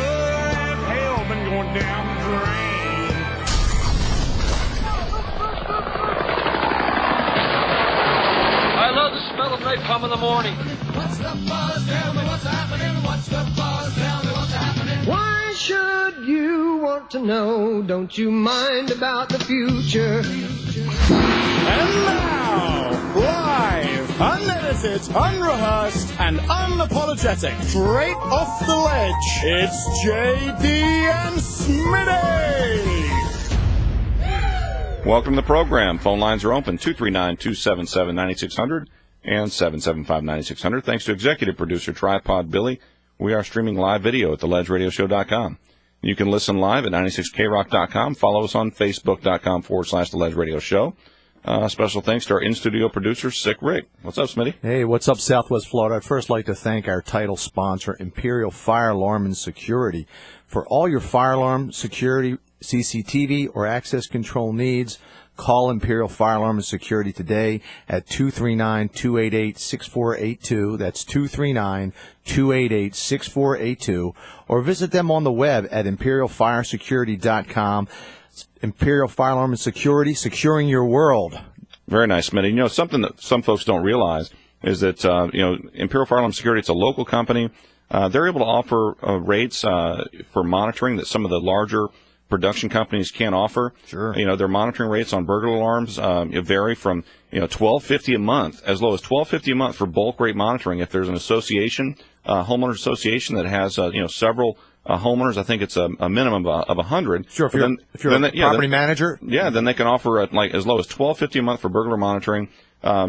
have hell been going down the drain. I love the smell of napalm in the morning. What's the buzz? Tell me what's happening. What's the buzz? Tell me what's happening. Why should you want to know? Don't you mind about the future? And now, live, unedited, unrehearsed, and unapologetic, straight off the ledge, it's JD and Smitty! Welcome to the program. Phone lines are open, 239-277-9600 and 775-9600. Thanks to executive producer Tripod Billy. We are streaming live video at theledgeradioshow.com. You can listen live at 96krock.com. Follow us on facebook.com/The Ledge Radio Show. Special thanks to our in-studio producer, Sick Rick. What's up, Smitty? Hey, what's up, Southwest Florida? I'd first like to thank our title sponsor, Imperial Fire Alarm and Security. For all your fire alarm, security, CCTV, or access control needs, call Imperial Fire Alarm and Security today at 239-288-6482. That's 239-288-6482. Or visit them on the web at imperialfiresecurity.com. Imperial Fire Alarm and Security, securing your world. Very nice, Smitty. You know, something that some folks don't realize is that, Imperial Fire Alarm and Security, it's a local company. They're able to offer rates for monitoring that some of the larger production companies can't offer. Sure. You know, their monitoring rates on burglar alarms vary from, $12.50 a month, as low as $12.50 a month for bulk rate monitoring. If there's an association, homeowner association that has, several homeowners, I think it's a minimum of 100. Sure. If you're a property manager. Yeah, then they can offer as low as $12.50 a month for burglar monitoring.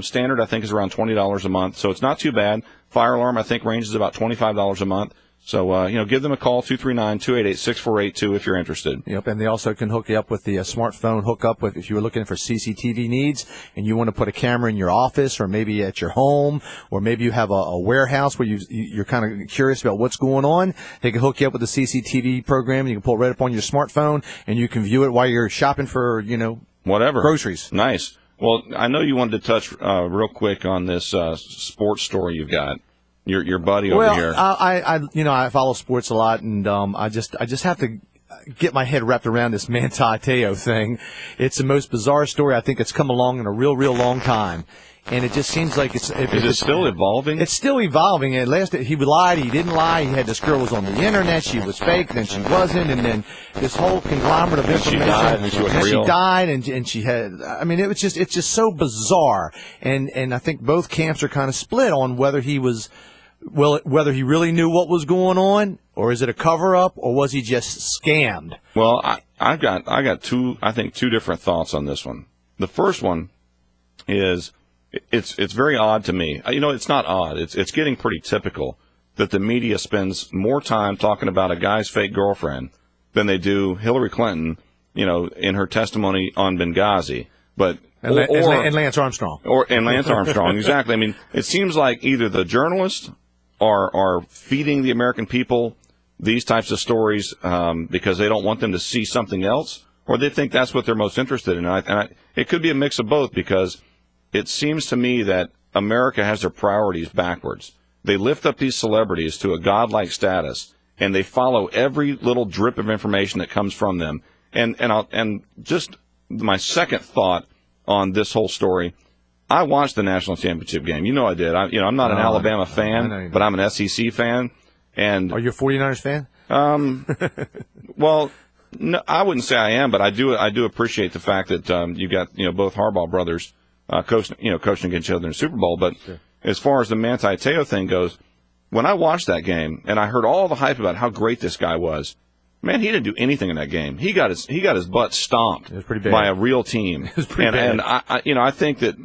Standard, I think, is around $20 a month, so it's not too bad. Fire alarm, I think, ranges about $25 a month. So, give them a call, 239-288-6482 if you're interested. Yep, and they also can hook you up with the smartphone hookup if you were looking for CCTV needs and you want to put a camera in your office or maybe at your home or maybe you have a warehouse where you're kind of curious about what's going on. They can hook you up with the CCTV program. You can pull it right up on your smartphone and you can view it while you're shopping for, whatever. Groceries. Nice. Well, I know you wanted to touch real quick on this sports story you've got. Your buddy over here. I follow sports a lot, and I just have to get my head wrapped around this Manti Te'o thing. It's the most bizarre story I think it's come along in a real long time. And it just seems like it's... Is it still evolving? It's still evolving. At last, he lied, he didn't lie. He had this girl was on the internet, she was fake, then she wasn't, and then this whole conglomerate of information. She died, and she was real. She died, and she had... I mean, it's just so bizarre. And I think both camps are kind of split on whether he was... whether he really knew what was going on, or is it a cover-up, or was he just scammed? Well, I got two different thoughts on this one. The first one is it's very odd to me. It's not odd. It's getting pretty typical that the media spends more time talking about a guy's fake girlfriend than they do Hillary Clinton, in her testimony on Benghazi. But and Lance Armstrong. And Lance Armstrong, exactly. I mean, it seems like either the journalists are feeding the American people these types of stories because they don't want them to see something else, or they think that's what they're most interested in. It could be a mix of both, because it seems to me that America has their priorities backwards. They lift up these celebrities to a godlike status, and they follow every little drip of information that comes from them. And just my second thought on this whole story, I watched the national championship game. I did. I'm not an Alabama fan, but I'm an SEC fan. And are you a 49ers fan? Well, no, I wouldn't say I am, but I do appreciate the fact that you got both Harbaugh brothers coaching against each other in the Super Bowl. But sure. As far as the Manti Te'o thing goes, when I watched that game and I heard all the hype about how great this guy was, man, he didn't do anything in that game. He got his butt stomped by a real team. It was pretty bad. And I think that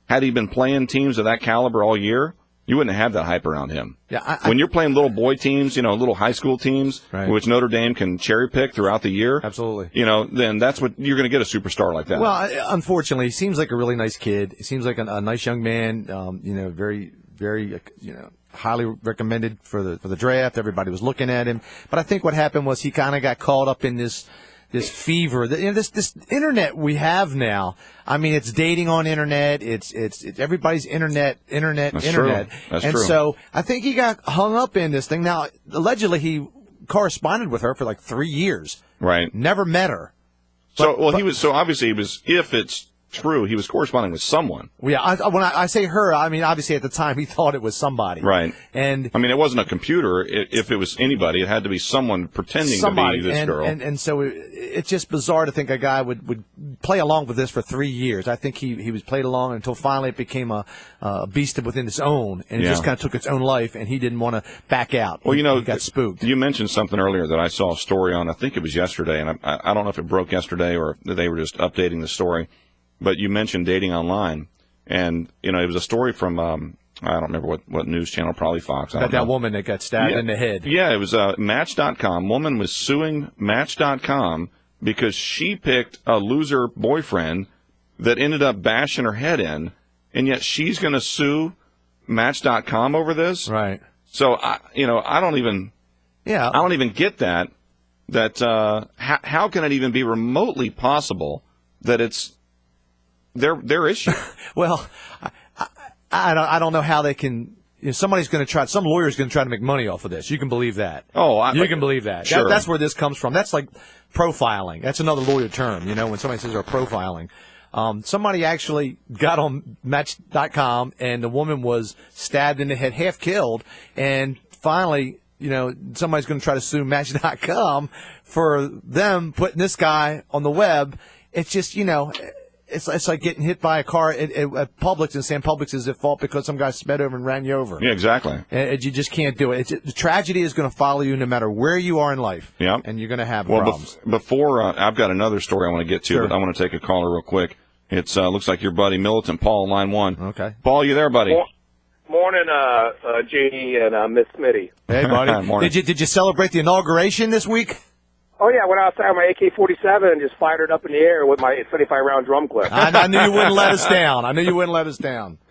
had he been playing teams of that caliber all year, you wouldn't have that hype around him. Yeah, when you're playing little boy teams, little high school teams, right, which Notre Dame can cherry pick throughout the year. Absolutely. Then that's what you're going to get, a superstar like that. Well, unfortunately, he seems like a really nice kid. He seems like a nice young man. Very, very, highly recommended for the draft. Everybody was looking at him. But I think what happened was he kind of got caught up in this fever, this internet we have now. I mean, it's dating on internet. It's everybody's internet. That's True. That's and true. So I think he got hung up in this thing. Now, allegedly, he corresponded with her for like 3 years. Right. Never met her. Obviously he was, if it's true, he was corresponding with someone. Yeah, when I say her, I mean, obviously at the time he thought it was somebody. Right. And I mean, it wasn't a computer. If it was anybody, it had to be someone pretending to be this girl. And so it's just bizarre to think a guy would play along with this for 3 years. I think he was played along until finally it became a beast within its own, and it just kind of took its own life, and he didn't want to back out. Well, he got spooked. You mentioned something earlier that I saw a story on. I think it was yesterday, and I don't know if it broke yesterday or if they were just updating the story. But you mentioned dating online, and it was a story from I don't remember what news channel, probably Fox. About that woman that got stabbed in the head. Yeah, it was Match.com. Woman was suing Match.com because she picked a loser boyfriend that ended up bashing her head in, and yet she's going to sue Match.com over this. Right. So I don't even get that. How can it even be remotely possible that it's their issue? Well, I don't know how they can. Somebody's going to try. Some lawyer's going to try to make money off of this. You can believe that. You can believe that. Sure. That's where this comes from. That's like profiling. That's another lawyer term. When somebody says they're profiling. Somebody actually got on Match.com, and the woman was stabbed in the head, half killed, and finally, somebody's going to try to sue Match.com for them putting this guy on the web. It's just, it's like getting hit by a car at Publix and saying Publix is at fault because some guy sped over and ran you over. Yeah, exactly. You just can't do it. The tragedy is going to follow you no matter where you are in life. Yeah. And you're going to have problems. Before I've got another story I want to get to, but I want to take a caller real quick. It's looks like your buddy Militant Paul, line 1. Okay. Paul, you there, buddy? Morning, JD and Miss Smitty. Hey, buddy. Morning. Did you celebrate the inauguration this week? Oh, yeah, I went outside with my AK-47 and just fired it up in the air with my 75-round drum clip. I knew you wouldn't let us down.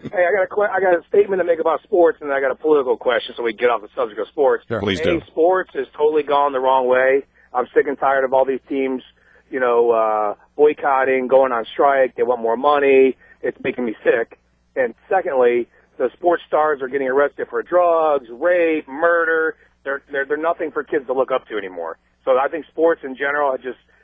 Hey, I got a statement to make about sports, and then I got a political question so we can get off the subject of sports. Sure. Please do. Sports has totally gone the wrong way. I'm sick and tired of all these teams, boycotting, going on strike. They want more money. It's making me sick. And secondly, the sports stars are getting arrested for drugs, rape, murder. They're nothing for kids to look up to anymore. So I think sports in general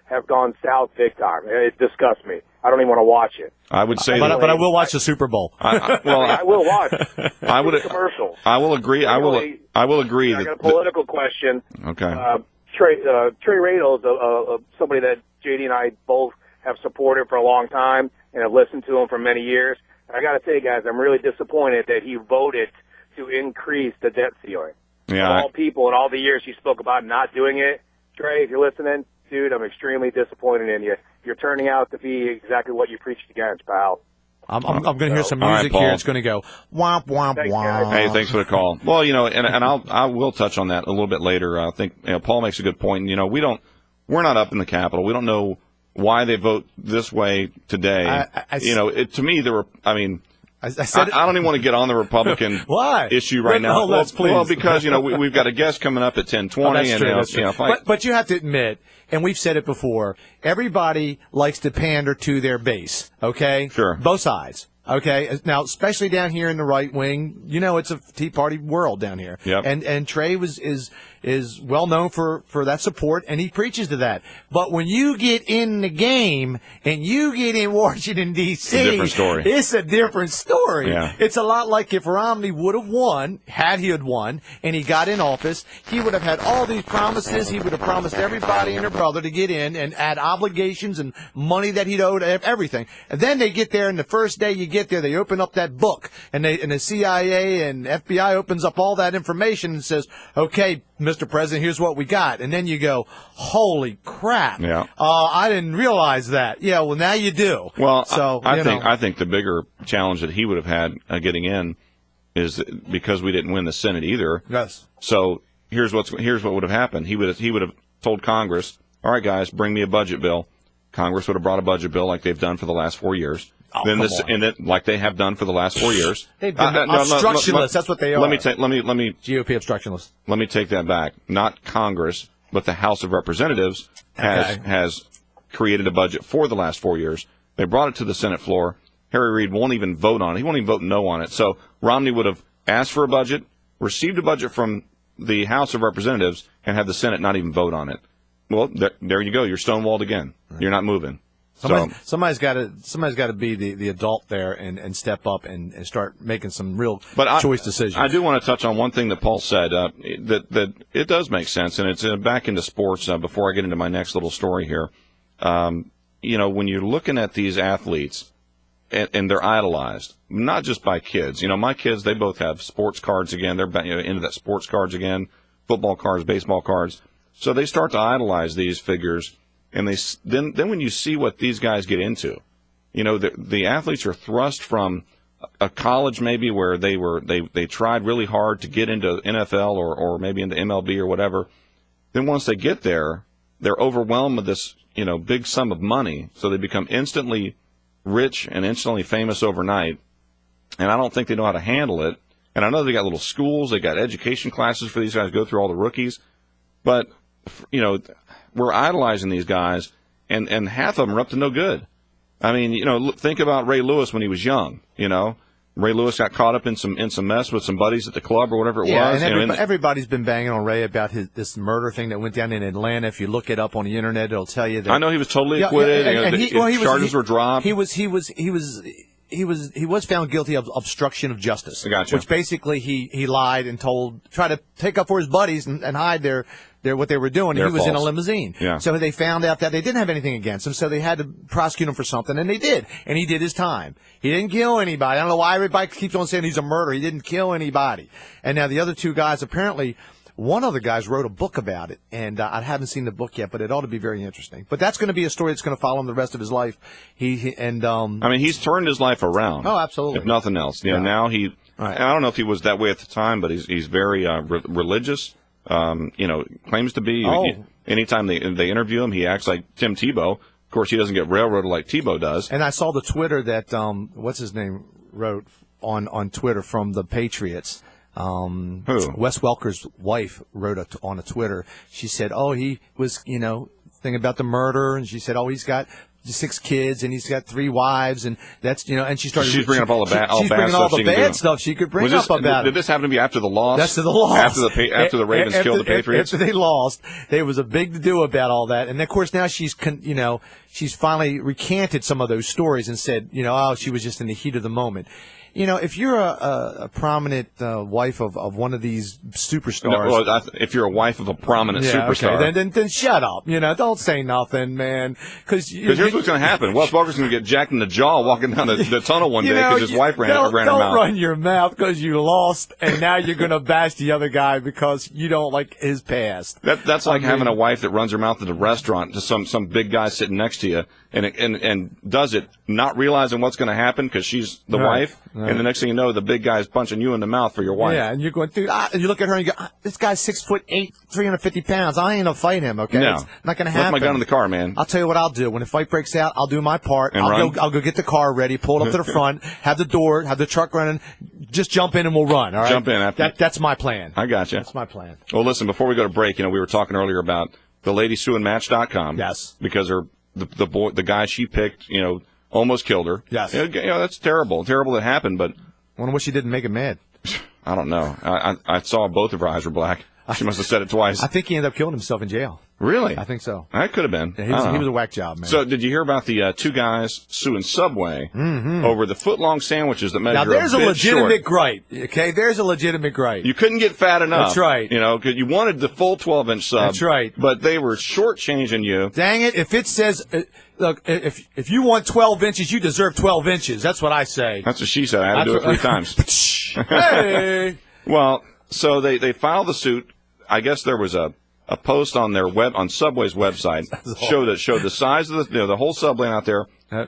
have gone south big time. It disgusts me. I don't even want to watch it. I would say but I will watch the Super Bowl. I will watch. I would commercials. I will agree. I will agree. I got a political question. Okay. Trey Radel is somebody that JD and I both have supported for a long time and have listened to him for many years. And I got to tell you guys, I'm really disappointed that he voted to increase the debt ceiling. Yeah. Of all people in all the years he spoke about not doing it, Trey, if you're listening, dude, I'm extremely disappointed in you. You're turning out to be exactly what you preached against, pal. I'm going to hear some music here. It's going to go womp womp womp. Hey, thanks for the call. Well, and I will touch on that a little bit later. I think Paul makes a good point. We're not up in the Capitol. We don't know why they vote this way today. To me, I don't even want to get on the Republican Why? issue right now. Please. Well, because we've got a guest coming up at 10:20, that's true. But you have to admit, and we've said it before, everybody likes to pander to their base. Okay, sure, both sides. Okay, now especially down here in the right wing, it's a Tea Party world down here. Yep. And Trey is well known for that support, and he preaches to that. But when you get in the game and you get in Washington D.C., it's a different story. It's a different story. Yeah. It's a lot like if Romney would have won, had won, and he got in office, he would have had all these promises. He would have promised everybody and their brother to get in and add obligations and money that he'd owed, everything. And then they get there, and the first day you get there, they open up that book, and the CIA and FBI opens up all that information and says, "Okay, Mr. President, here's what we got." And then you go, "Holy crap! Yeah, I didn't realize that." Yeah, well, now you do. Well, so I think the bigger challenge that he would have had getting in is because we didn't win the Senate either. Yes. So here's what would have happened. He would have told Congress, "All right, guys, bring me a budget bill." Congress would have brought a budget bill like they've done for the last 4 years. Like they have done for the last 4 years. They've been obstructionists. That's what they are. Let me GOP obstructionists. Let me take that back. Not Congress, but the House of Representatives has created a budget for the last 4 years. They brought it to the Senate floor. Harry Reid won't even vote on it. He won't even vote no on it. So Romney would have asked for a budget, received a budget from the House of Representatives and have the Senate not even vote on it. Well, there you go. You're stonewalled again. Right. You're not moving. Somebody's got to be the adult there and step up and start making some real choice decisions. I do want to touch on one thing that Paul said that it does make sense, and it's back into sports. Before I get into my next little story here, when you're looking at these athletes and they're idolized, not just by kids. My kids, they both have sports cards again. They're into that sports cards again, football cards, baseball cards. So they start to idolize these figures. And then when you see what these guys get into, the athletes are thrust from a college maybe where they tried really hard to get into NFL or maybe into MLB or whatever. Then once they get there, they're overwhelmed with this, big sum of money. So they become instantly rich and instantly famous overnight. And I don't think they know how to handle it. And I know they got little schools, they got education classes for these guys to go through, all the rookies. But, we're idolizing these guys, and half of them are up to no good. I mean, think about Ray Lewis when he was young. Ray Lewis got caught up in some mess with some buddies at the club or whatever it was. And everybody's been banging on Ray about this murder thing that went down in Atlanta. If you look it up on the internet, it'll tell you that. I know he was totally acquitted. Charges were dropped. He was found guilty of obstruction of justice. Gotcha. Which basically he lied and tried to take up for his buddies and hide their what they were doing. He was in a limousine. Yeah. So they found out that they didn't have anything against him, so they had to prosecute him for something, and they did. And he did his time. He didn't kill anybody. I don't know why everybody keeps on saying he's a murderer. He didn't kill anybody. And now the other two guys, apparently, one of the guys wrote a book about it, and I haven't seen the book yet, but it ought to be very interesting. But that's going to be a story that's going to follow him the rest of his life. He's turned his life around. Oh, absolutely. If nothing else. Now he, right. I don't know if he was that way at the time, but he's very religious. Claims to be. Anytime they interview him, he acts like Tim Tebow. Of course, he doesn't get railroaded like Tebow does. And I saw the Twitter that what's his name wrote on Twitter from the Patriots. Who? Wes Welker's wife wrote on a Twitter. She said, he was, thing about the murder, and she said, he's got 6 kids and he's got 3 wives, and that's and she started. She's bringing up all the bad stuff. She's bringing all the bad stuff she could bring up about it. Did this happen to be after the loss? That's the loss. After the Ravens killed the Patriots. After they lost, there was a big to do about all that, and of course now she's finally recanted some of those stories and said, she was just in the heat of the moment. If you're a prominent wife of one of these superstars, if you're a wife of a prominent superstar, okay, then shut up. Don't say nothing, man. Because here's what's going to happen: Wes Welker's going to get jacked in the jaw walking down the tunnel one day because his wife ran her mouth. Don't run your mouth because you lost, and now you're going to bash the other guy because you don't like his past. That's like having a wife that runs her mouth at a restaurant to some big guy sitting next to you, and does it not realizing what's going to happen because she's the wife. Right. And the next thing you know, the big guy's punching you in the mouth for your wife. Yeah, and you're going, dude, you look at her and you go, this guy's 6'8", 350 pounds. I ain't going to fight him, okay? No. It's not going to happen. Left my gun in the car, man. I'll tell you what I'll do. When the fight breaks out, I'll do my part. And I'll go get the car ready, pull it up to the front, have the truck running, just jump in and we'll run, all right? Jump in. That's my plan. I got you. That's my plan. Well, listen, before we go to break, we were talking earlier about the lady suing Match.com. Yes. Because the guy she picked, almost killed her. Yes. That's terrible. Terrible that happened, but I wonder what she did to make him mad. I don't know. I saw both of her eyes were black. She must have said it twice. I think he ended up killing himself in jail. Really? I think so. That could have been. Yeah, he was a whack job, man. So did you hear about the 2 guys suing Subway over the foot-long sandwiches that measure now, there's a legitimate short. gripe, okay? There's a legitimate gripe. You couldn't get fat enough. That's right. Because you wanted the full 12-inch sub. That's right. But they were shortchanging you. Dang it. If it says, look, if you want 12 inches, you deserve 12 inches. That's what I say. That's what she said. I had to do it 3 times. Hey! Well, so they filed the suit. I guess there was a post on their on Subway's website showed the size of the whole sub lane out there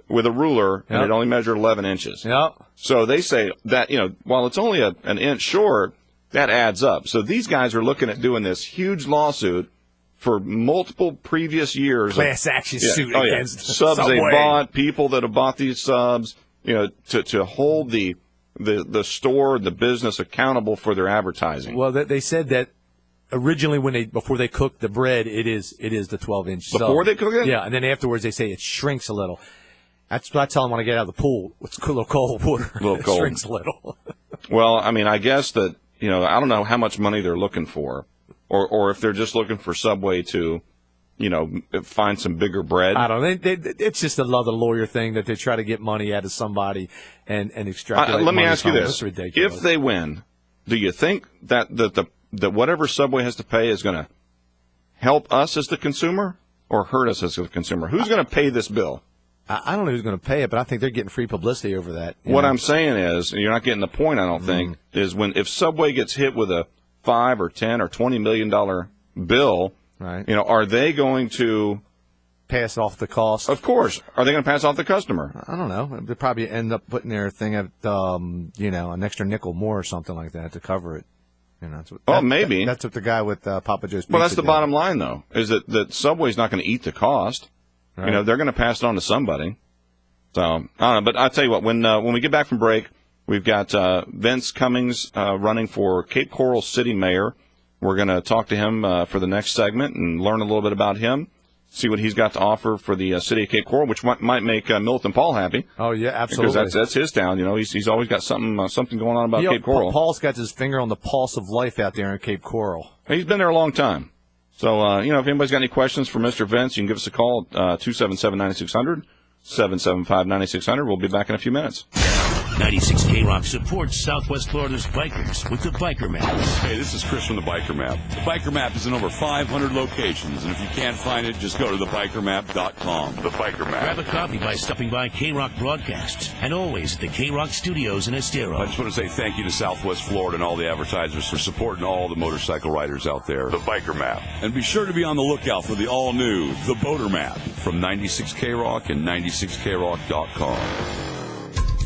with a ruler, and it only measured 11 inches. Yep. So they say that while it's only an inch short, that adds up. So these guys are looking at doing this huge lawsuit for multiple previous years. Class action suit against subs Subway. They bought, people that have bought these subs, to hold the store, the business accountable for their advertising. Well, they said that originally before they cook the bread, it is the 12-inch sub. Before they cook it? Yeah, and then afterwards they say it shrinks a little. That's what I tell them when I get out of the pool. It's a little cold water. A little cold. It shrinks a little. Well, I mean, I guess that, I don't know how much money they're looking for, or if they're just looking for Subway to, find some bigger bread. I don't know. It's just another lawyer thing that they try to get money out of somebody and extrapolate. Let me money ask you from. this: That's ridiculous. if they win, do you think that whatever Subway has to pay is going to help us as the consumer or hurt us as the consumer? Who's going to pay this bill? I don't know who's going to pay it, but I think they're getting free publicity over that. What I'm saying is, and you're not getting the point, I don't think, is if Subway gets hit with a $5 or $10 or $20 million bill, right? Are they going to pass off the cost? Of course. Are they going to pass off the customer? I don't know. They probably end up putting their thing at, an extra nickel more or something like that to cover it. Maybe. That's what the guy with Papa Joe's Pizza Well, that's the did. bottom line, though, is that Subway's not going to eat the cost. Right. They're going to pass it on to somebody. So, I don't know. But I'll tell you what, when we get back from break, we've got Vince Cummings running for Cape Coral City Mayor. We're going to talk to him for the next segment and learn a little bit about him, see what he's got to offer for the city of Cape Coral, which might make Milton Paul happy. Oh, yeah, absolutely. Because that's his town. He's always got something going on about Cape Coral. Paul's got his finger on the pulse of life out there in Cape Coral. He's been there a long time. So, if anybody's got any questions for Mr. Vince, you can give us a call, 277-9600, 775-9600. We'll be back in a few minutes. 96 K-Rock supports Southwest Florida's bikers with the Biker Map. Hey, this is Chris from the Biker Map. The Biker Map is in over 500 locations, and if you can't find it, just go to thebikermap.com. The Biker Map. Grab a copy by stopping by K-Rock Broadcasts, and always at the K-Rock Studios in Estero. I just want to say thank you to Southwest Florida and all the advertisers for supporting all the motorcycle riders out there. The Biker Map. And be sure to be on the lookout for the all-new The Boater Map from 96 K-Rock and 96krock.com.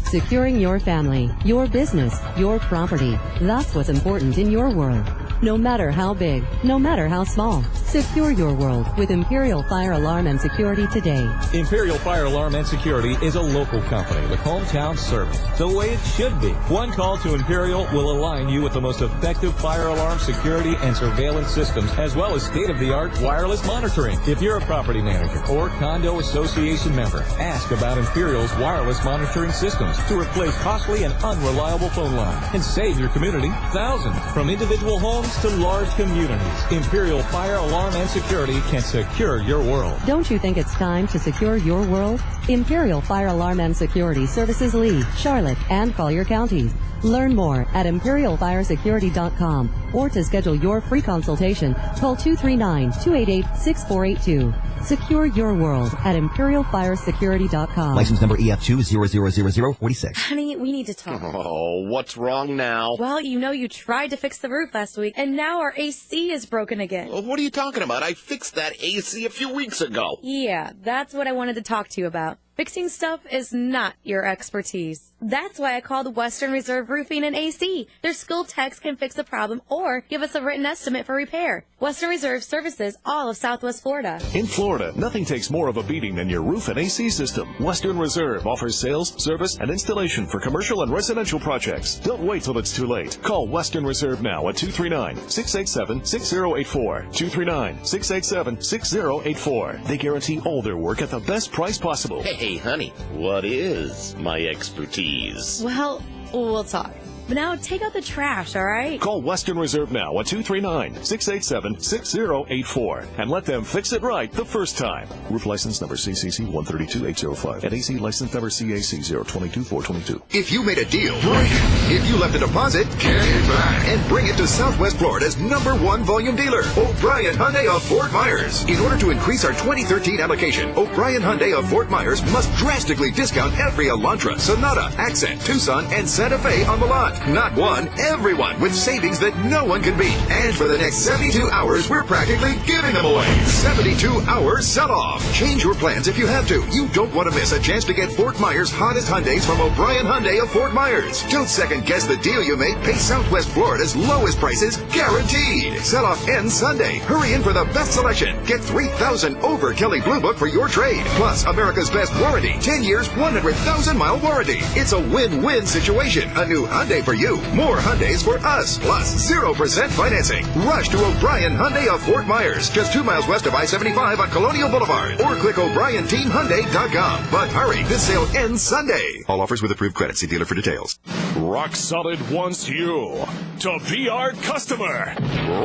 Securing your family, your business, your property. That's what's important in your world. No matter how big, no matter how small. Secure your world with Imperial Fire Alarm and Security today. Imperial Fire Alarm and Security is a local company with hometown service, the way it should be. One call to Imperial will align you with the most effective fire alarm security and surveillance systems, as well as state-of-the-art wireless monitoring. If you're a property manager or condo association member, ask about Imperial's wireless monitoring systems to replace costly and unreliable phone lines and save your community thousands. From individual homes to large communities, Imperial Fire Alarm and Security can secure your world. Don't you think it's time to secure your world? Imperial Fire Alarm and Security services Lee, Charlotte, and Collier counties. Learn more at imperialfiresecurity.com or to schedule your free consultation, call 239-288-6482. Secure your world at imperialfiresecurity.com. License number EF2000046. Honey, we need to talk. Oh, what's wrong now? Well, you tried to fix the roof last week, and now our AC is broken again. Well, what are you talking about? I fixed that AC a few weeks ago. Yeah, that's what I wanted to talk to you about. Fixing stuff is not your expertise. That's why I called Western Reserve Roofing and AC. Their skilled techs can fix the problem or give us a written estimate for repair. Western Reserve services all of Southwest Florida. In Florida, nothing takes more of a beating than your roof and AC system. Western Reserve offers sales, service, and installation for commercial and residential projects. Don't wait till it's too late. Call Western Reserve now at 239-687-6084. 239-687-6084. They guarantee all their work at the best price possible. Hey, honey, what is my expertise? Well, we'll talk. But now take out the trash, all right? Call Western Reserve now at 239-687-6084 and let them fix it right the first time. Roof license number CCC 132805 and AC license number CAC 022422. If you made a deal, break it. If you left a deposit, get it back. And bring it to Southwest Florida's #1 volume dealer, O'Brien Hyundai of Fort Myers. In order to increase our 2013 allocation, O'Brien Hyundai of Fort Myers must drastically discount every Elantra, Sonata, Accent, Tucson, and Santa Fe on the lot. Not one, everyone, with savings that no one can beat. And for the next 72 hours, we're practically giving them away. 72-hour sell-off. Change your plans if you have to. You don't want to miss a chance to get Fort Myers' hottest Hyundais from O'Brien Hyundai of Fort Myers. Don't second-guess the deal you make. Pay Southwest Florida's lowest prices, guaranteed. Sell-off ends Sunday. Hurry in for the best selection. Get 3,000 over Kelley Blue Book for your trade. Plus, America's best warranty. 10 years, 100,000-mile warranty. It's a win-win situation. A new Hyundai for you. More Hyundais for us. Plus 0% financing. Rush to O'Brien Hyundai of Fort Myers. Just 2 miles west of I-75 on Colonial Boulevard. Or click O'BrienTeamHyundai.com. But hurry, this sale ends Sunday. All offers with approved credit. See dealer for details. Rock Solid wants you to be our customer.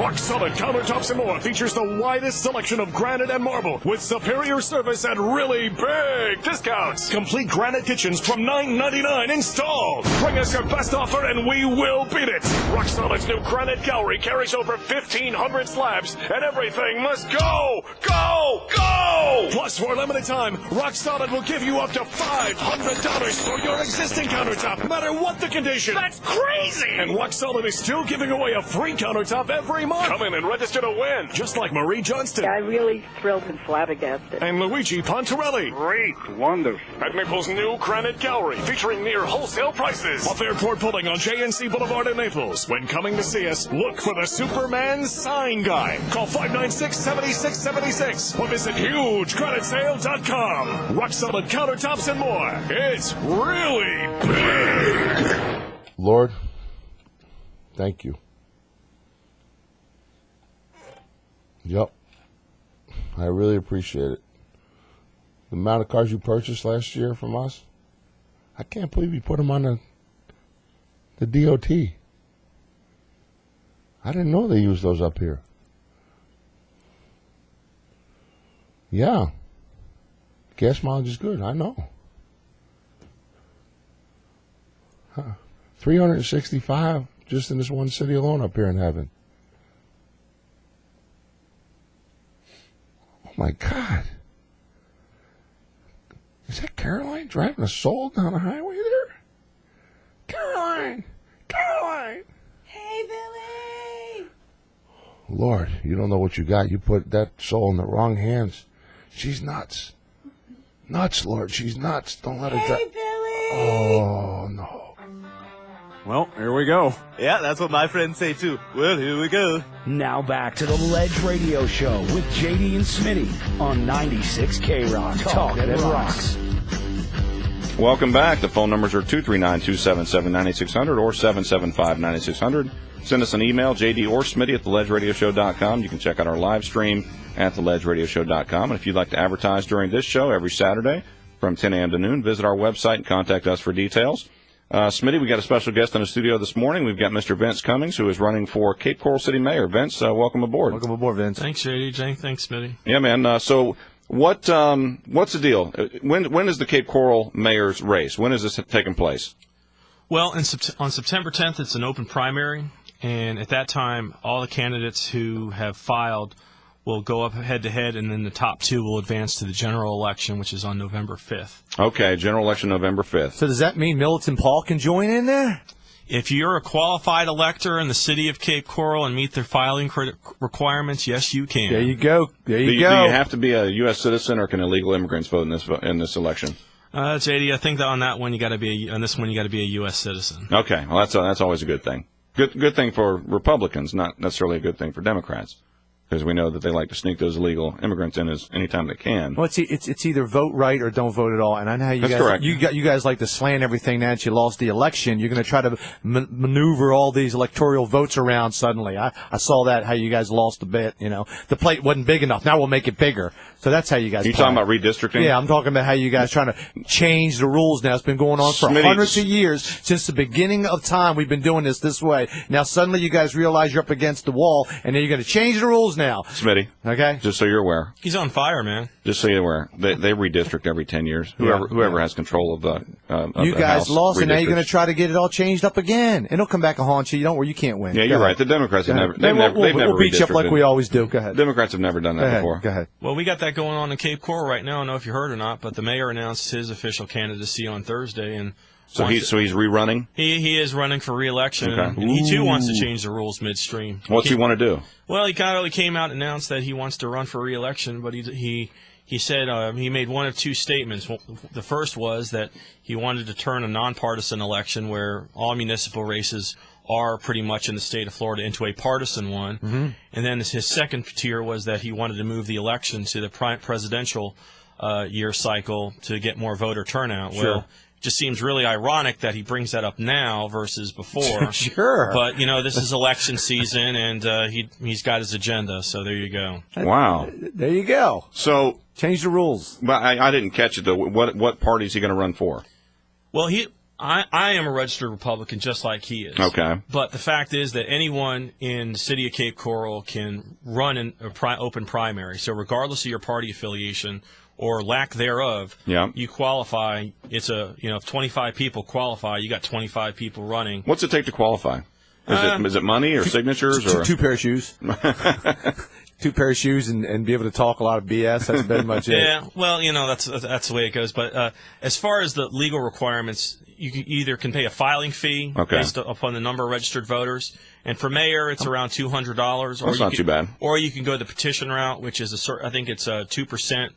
Rock Solid Countertops and More features the widest selection of granite and marble with superior service and really big discounts. Complete granite kitchens from $9.99 installed. Bring us your best offer and we will beat it. Rock Solid's new granite gallery carries over 1,500 slabs and everything must go, go, go! Plus, for a limited time, Rock Solid will give you up to $500 for your existing countertop, no matter what the condition. That's crazy! And Rock Solid is still giving away a free countertop every month. Come in and register to win, just like Marie Johnston. I'm really thrilled and flabbergasted. And Luigi Pontarelli. Great, wonderful. At Naples' new Granite Gallery, featuring near wholesale prices. Off Airport Building on JNC Boulevard in Naples. When coming to see us, look for the Superman sign guy. Call 596-7676 or visit hugegranitesale.com. Rock Solid Countertops and More. It's really big. Lord, thank you. Yep. I really appreciate it. The amount of cars you purchased last year from us, I can't believe you put them on the DOT. I didn't know they used those up here. Yeah. Gas mileage is good, I know. 365 just in this one city alone up here in heaven. Oh my God. Is that Caroline driving a Soul down the highway there? Caroline! Caroline! Hey, Billy! Lord, you don't know what you got. You put that Soul in the wrong hands. She's nuts. Nuts, Lord. She's nuts. Don't let her drive. Hey, Billy! Oh, no. Well, here we go. Yeah, that's what my friends say, too. Well, here we go. Now back to the Ledge Radio Show with JD and Smitty on 96 K-Rock. Talk that rocks. Welcome back. The phone numbers are 239-277-9600 or 775-9600. Send us an email, JD or Smitty at theledgeradioshow.com. You can check out our live stream at theledgeradioshow.com. And if you'd like to advertise during this show every Saturday from 10 a.m. to noon, visit our website and contact us for details. Smitty, we got a special guest in the studio this morning. We've got Mr. Vince Cummings, who is running for Cape Coral City Mayor. Vince, welcome aboard. Welcome aboard, Vince. Thanks, JD. Thanks, Smitty. Yeah, man. So what's the deal? When is the Cape Coral Mayor's race? When is this taking place? Well, on September 10th, it's an open primary, and at that time, all the candidates who have filed will go up head-to-head, and then the top two will advance to the general election, which is on November 5th. Okay, general election November 5th. So does that mean Militant Paul can join in there? If you're a qualified elector in the city of Cape Coral and meet their filing requirements, yes, you can. There you go. There you go. Do you have to be a U.S. citizen, or can illegal immigrants vote in this election? JD, I think that on that one you got to be on this one you got to be a U.S. citizen. Okay, well that's always a good thing. Good thing for Republicans, not necessarily a good thing for Democrats, because we know that they like to sneak those illegal immigrants in anytime they can. Well, it's either vote right or don't vote at all. And I know how That's correct. you guys like to slant everything now that you lost the election. You're going to try to maneuver all these electoral votes around suddenly. I saw that, how you guys lost a bit. The plate wasn't big enough. Now we'll make it bigger. So that's how you guys. You talking about redistricting? Yeah, I'm talking about how you guys trying to change the rules now. It's been going on for hundreds of years. Since the beginning of time, we've been doing this way. Now suddenly you guys realize you're up against the wall, and then you're going to change the rules now. Smitty. Okay. Just so you're aware. He's on fire, man. Just so you're aware. They redistrict every 10 years. Whoever has control of the you guys House lost, and now you're going to try to get it all changed up again. And it'll come back and haunt you. You don't worry, you can't win. Yeah, you're right. The Democrats have never. We'll beat you up like we always do. Go ahead. Democrats have never done that before. Go ahead. Well, we got that going on in Cape Coral right now. I don't know if you heard or not, but the mayor announced his official candidacy on Thursday, and so he's rerunning. He is running for re-election. Okay. And he too wants to change the rules midstream. What's he want to do? Well, he kind of came out and announced that he wants to run for re-election, but he said he made one of two statements. The first was that he wanted to turn a nonpartisan election where all municipal races are pretty much in the state of Florida into a partisan one. Mm-hmm. And then his second tier was that he wanted to move the election to the presidential year cycle to get more voter turnout. Sure. Well, it just seems really ironic that he brings that up now versus before. Sure. But, this is election season, and he's got his agenda, so there you go. Wow. There you go. So change the rules. But I didn't catch it, though. What party is he going to run for? Well, I am a registered Republican just like he is. Okay. But the fact is that anyone in the city of Cape Coral can run an open primary. So regardless of your party affiliation or lack thereof, you qualify. It's if 25 people qualify, you got 25 people running. What's it take to qualify? Is it money or signatures or two pair of shoes? 2 pair of shoes and be able to talk a lot of BS. That's pretty much it. Yeah, well, that's the way it goes. But as far as the legal requirements, you can pay a filing fee based upon the number of registered voters. And for mayor, it's around $200. That's not too bad. Or you can go the petition route, which is I think it's 2%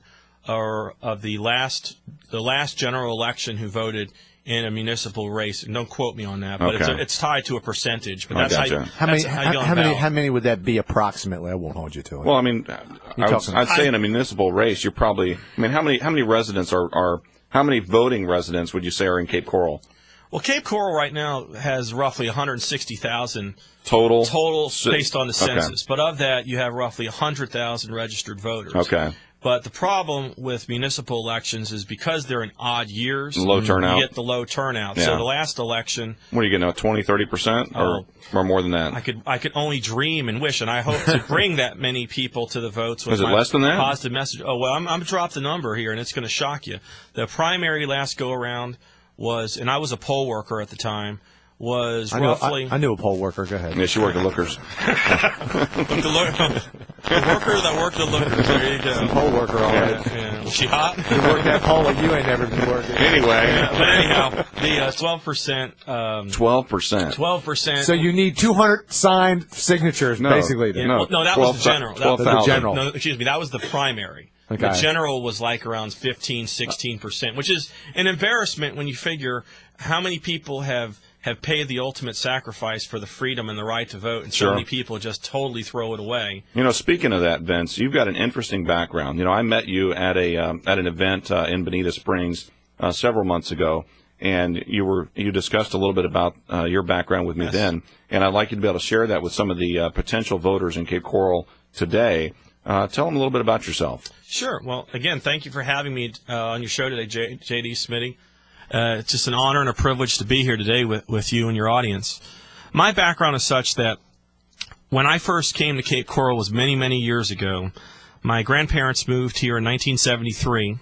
of the last general election who voted in a municipal race. And don't quote me on that, but it's tied to a percentage. But that's how many would that be approximately? I won't hold you to it. Well, I mean, I'd say in a municipal race, you're probably. I mean, how many residents are how many voting residents would you say are in Cape Coral? Well, Cape Coral right now has roughly 160,000 total based on the census. But of that, you have roughly 100,000 registered voters. Okay. But the problem with municipal elections is because they're in odd years, low turnout. You get the low turnout. Yeah. So the last election, what are you getting, 20, 30%, or more than that? I could only dream and wish, and I hope to bring that many people to the votes. With Is it less than that? Positive message. Oh well, I'm gonna drop the number here, and it's going to shock you. The primary last go around was, and I was a poll worker at the time. Roughly. I knew a poll worker. Go ahead. Yeah, she worked at Lookers. The worker that worked at Lookers. There you go. Poll worker, all right. Yeah. Was she hot? You worked that poll like you ain't never been working. Anyway. But anyhow, the 12%. 12%. 12%. So you need 200 signed signatures, basically. Yeah, no, that was the general. That was the general. No, excuse me, that was the primary. Okay. The general was like around 15, 16%, which is an embarrassment when you figure how many people have paid the ultimate sacrifice for the freedom and the right to vote, and so many people just totally throw it away. Speaking of that, Vince, you've got an interesting background. I met you at an event in Bonita Springs several months ago, and you discussed a little bit about your background with me then, and I'd like you to be able to share that with some of the potential voters in Cape Coral today. Tell them a little bit about yourself. Sure. Well, again, thank you for having me on your show today, JD Smitty. It's just an honor and a privilege to be here today with you and your audience. My background is such that when I first came to Cape Coral was many, many years ago. My grandparents moved here in 1973,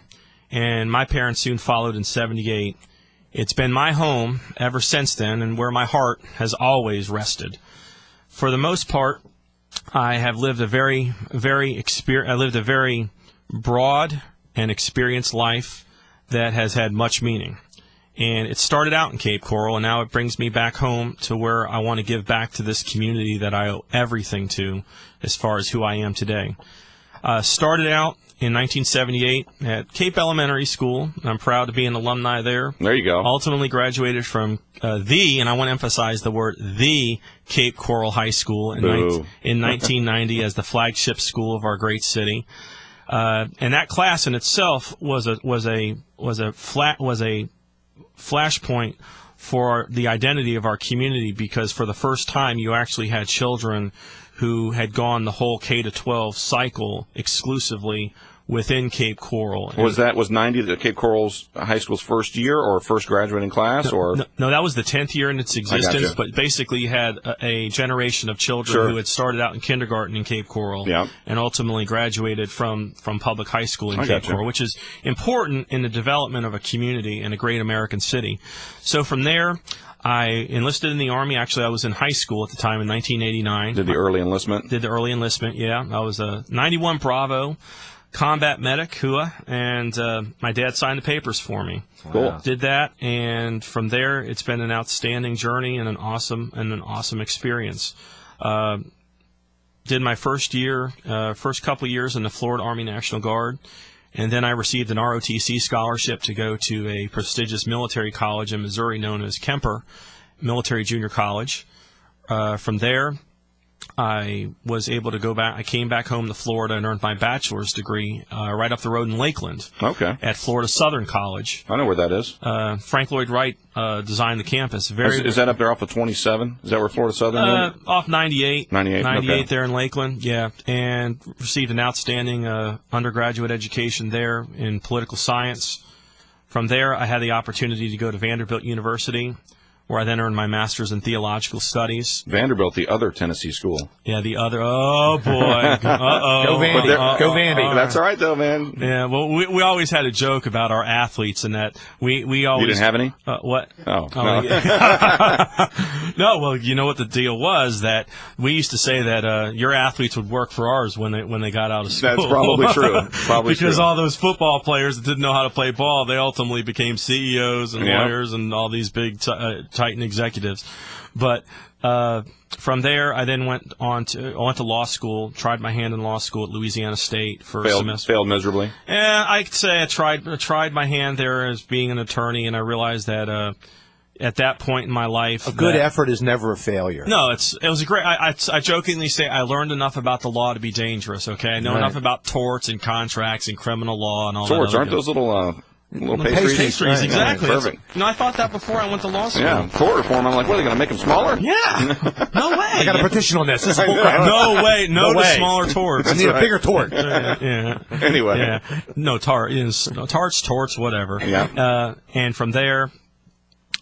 and my parents soon followed in 78. It's been my home ever since then, and where my heart has always rested. For the most part, I have lived a very broad and experienced life that has had much meaning. And it started out in Cape Coral, and now it brings me back home to where I want to give back to this community that I owe everything to as far as who I am today. Started out in 1978 at Cape Elementary School. I'm proud to be an alumni there. There you go. Ultimately graduated from and I want to emphasize the word the Cape Coral High School in 1990 as the flagship school of our great city. And that class in itself was a flashpoint for the identity of our community, because for the first time you actually had children who had gone the whole K-12 cycle exclusively within Cape Coral. Was 90 the Cape Coral's high school's first year or first graduating class? No, that was the 10th year in its existence, but basically you had a generation of children who had started out in kindergarten in Cape Coral and ultimately graduated from public high school in Cape Coral, which is important in the development of a community and a great American city. So from there, I enlisted in the Army. Actually, I was in high school at the time in 1989. Did the early enlistment? Did the early enlistment, yeah. I was a 91 Bravo combat medic, HUA, and my dad signed the papers for me. Cool. Did that, and from there, it's been an outstanding journey and an awesome experience. Did my first couple of years in the Florida Army National Guard, and then I received an ROTC scholarship to go to a prestigious military college in Missouri known as Kemper Military Junior College. From there, I was able to go back. I came back home to Florida and earned my bachelor's degree right up the road in Lakeland. Okay. At Florida Southern College. I know where that is. Frank Lloyd Wright designed the campus. Is that up there off of 27? Is that where Florida Southern is? Off 98. 98, okay. There in Lakeland, yeah. And received an outstanding undergraduate education there in political science. From there, I had the opportunity to go to Vanderbilt University, where I then earned my master's in theological studies. Vanderbilt, the other Tennessee school. Yeah, the other. Oh boy. Uh-oh. Go Vandy. Go Vandy. That's all right though, man. Yeah. Well, we always had a joke about our athletes, and that we always. You didn't have any? What? Oh. No. Yeah. No. Well, you know what the deal was, that we used to say that your athletes would work for ours when they got out of school. That's probably true. Because all those football players that didn't know how to play ball, they ultimately became CEOs and lawyers and all these big Titan executives. But from there, I then went to law school, tried my hand in law school at Louisiana State for a semester. Failed miserably. And I could say I tried my hand there as being an attorney, and I realized that at that point in my life, a good effort is never a failure. No, it was a great. I jokingly say I learned enough about the law to be dangerous. Okay, I know enough about torts and contracts and criminal law and all that. Torts aren't those little pastries? Pastries, exactly. Perfect. I thought that before I went to law school. Yeah, tort reform. I'm like, what, are they going to make them smaller? Yeah. No way. I got a petition on this. No way. No to smaller torts. I need a bigger tort. Yeah. Anyway. Yeah. No, torts, whatever. Yeah. And from there,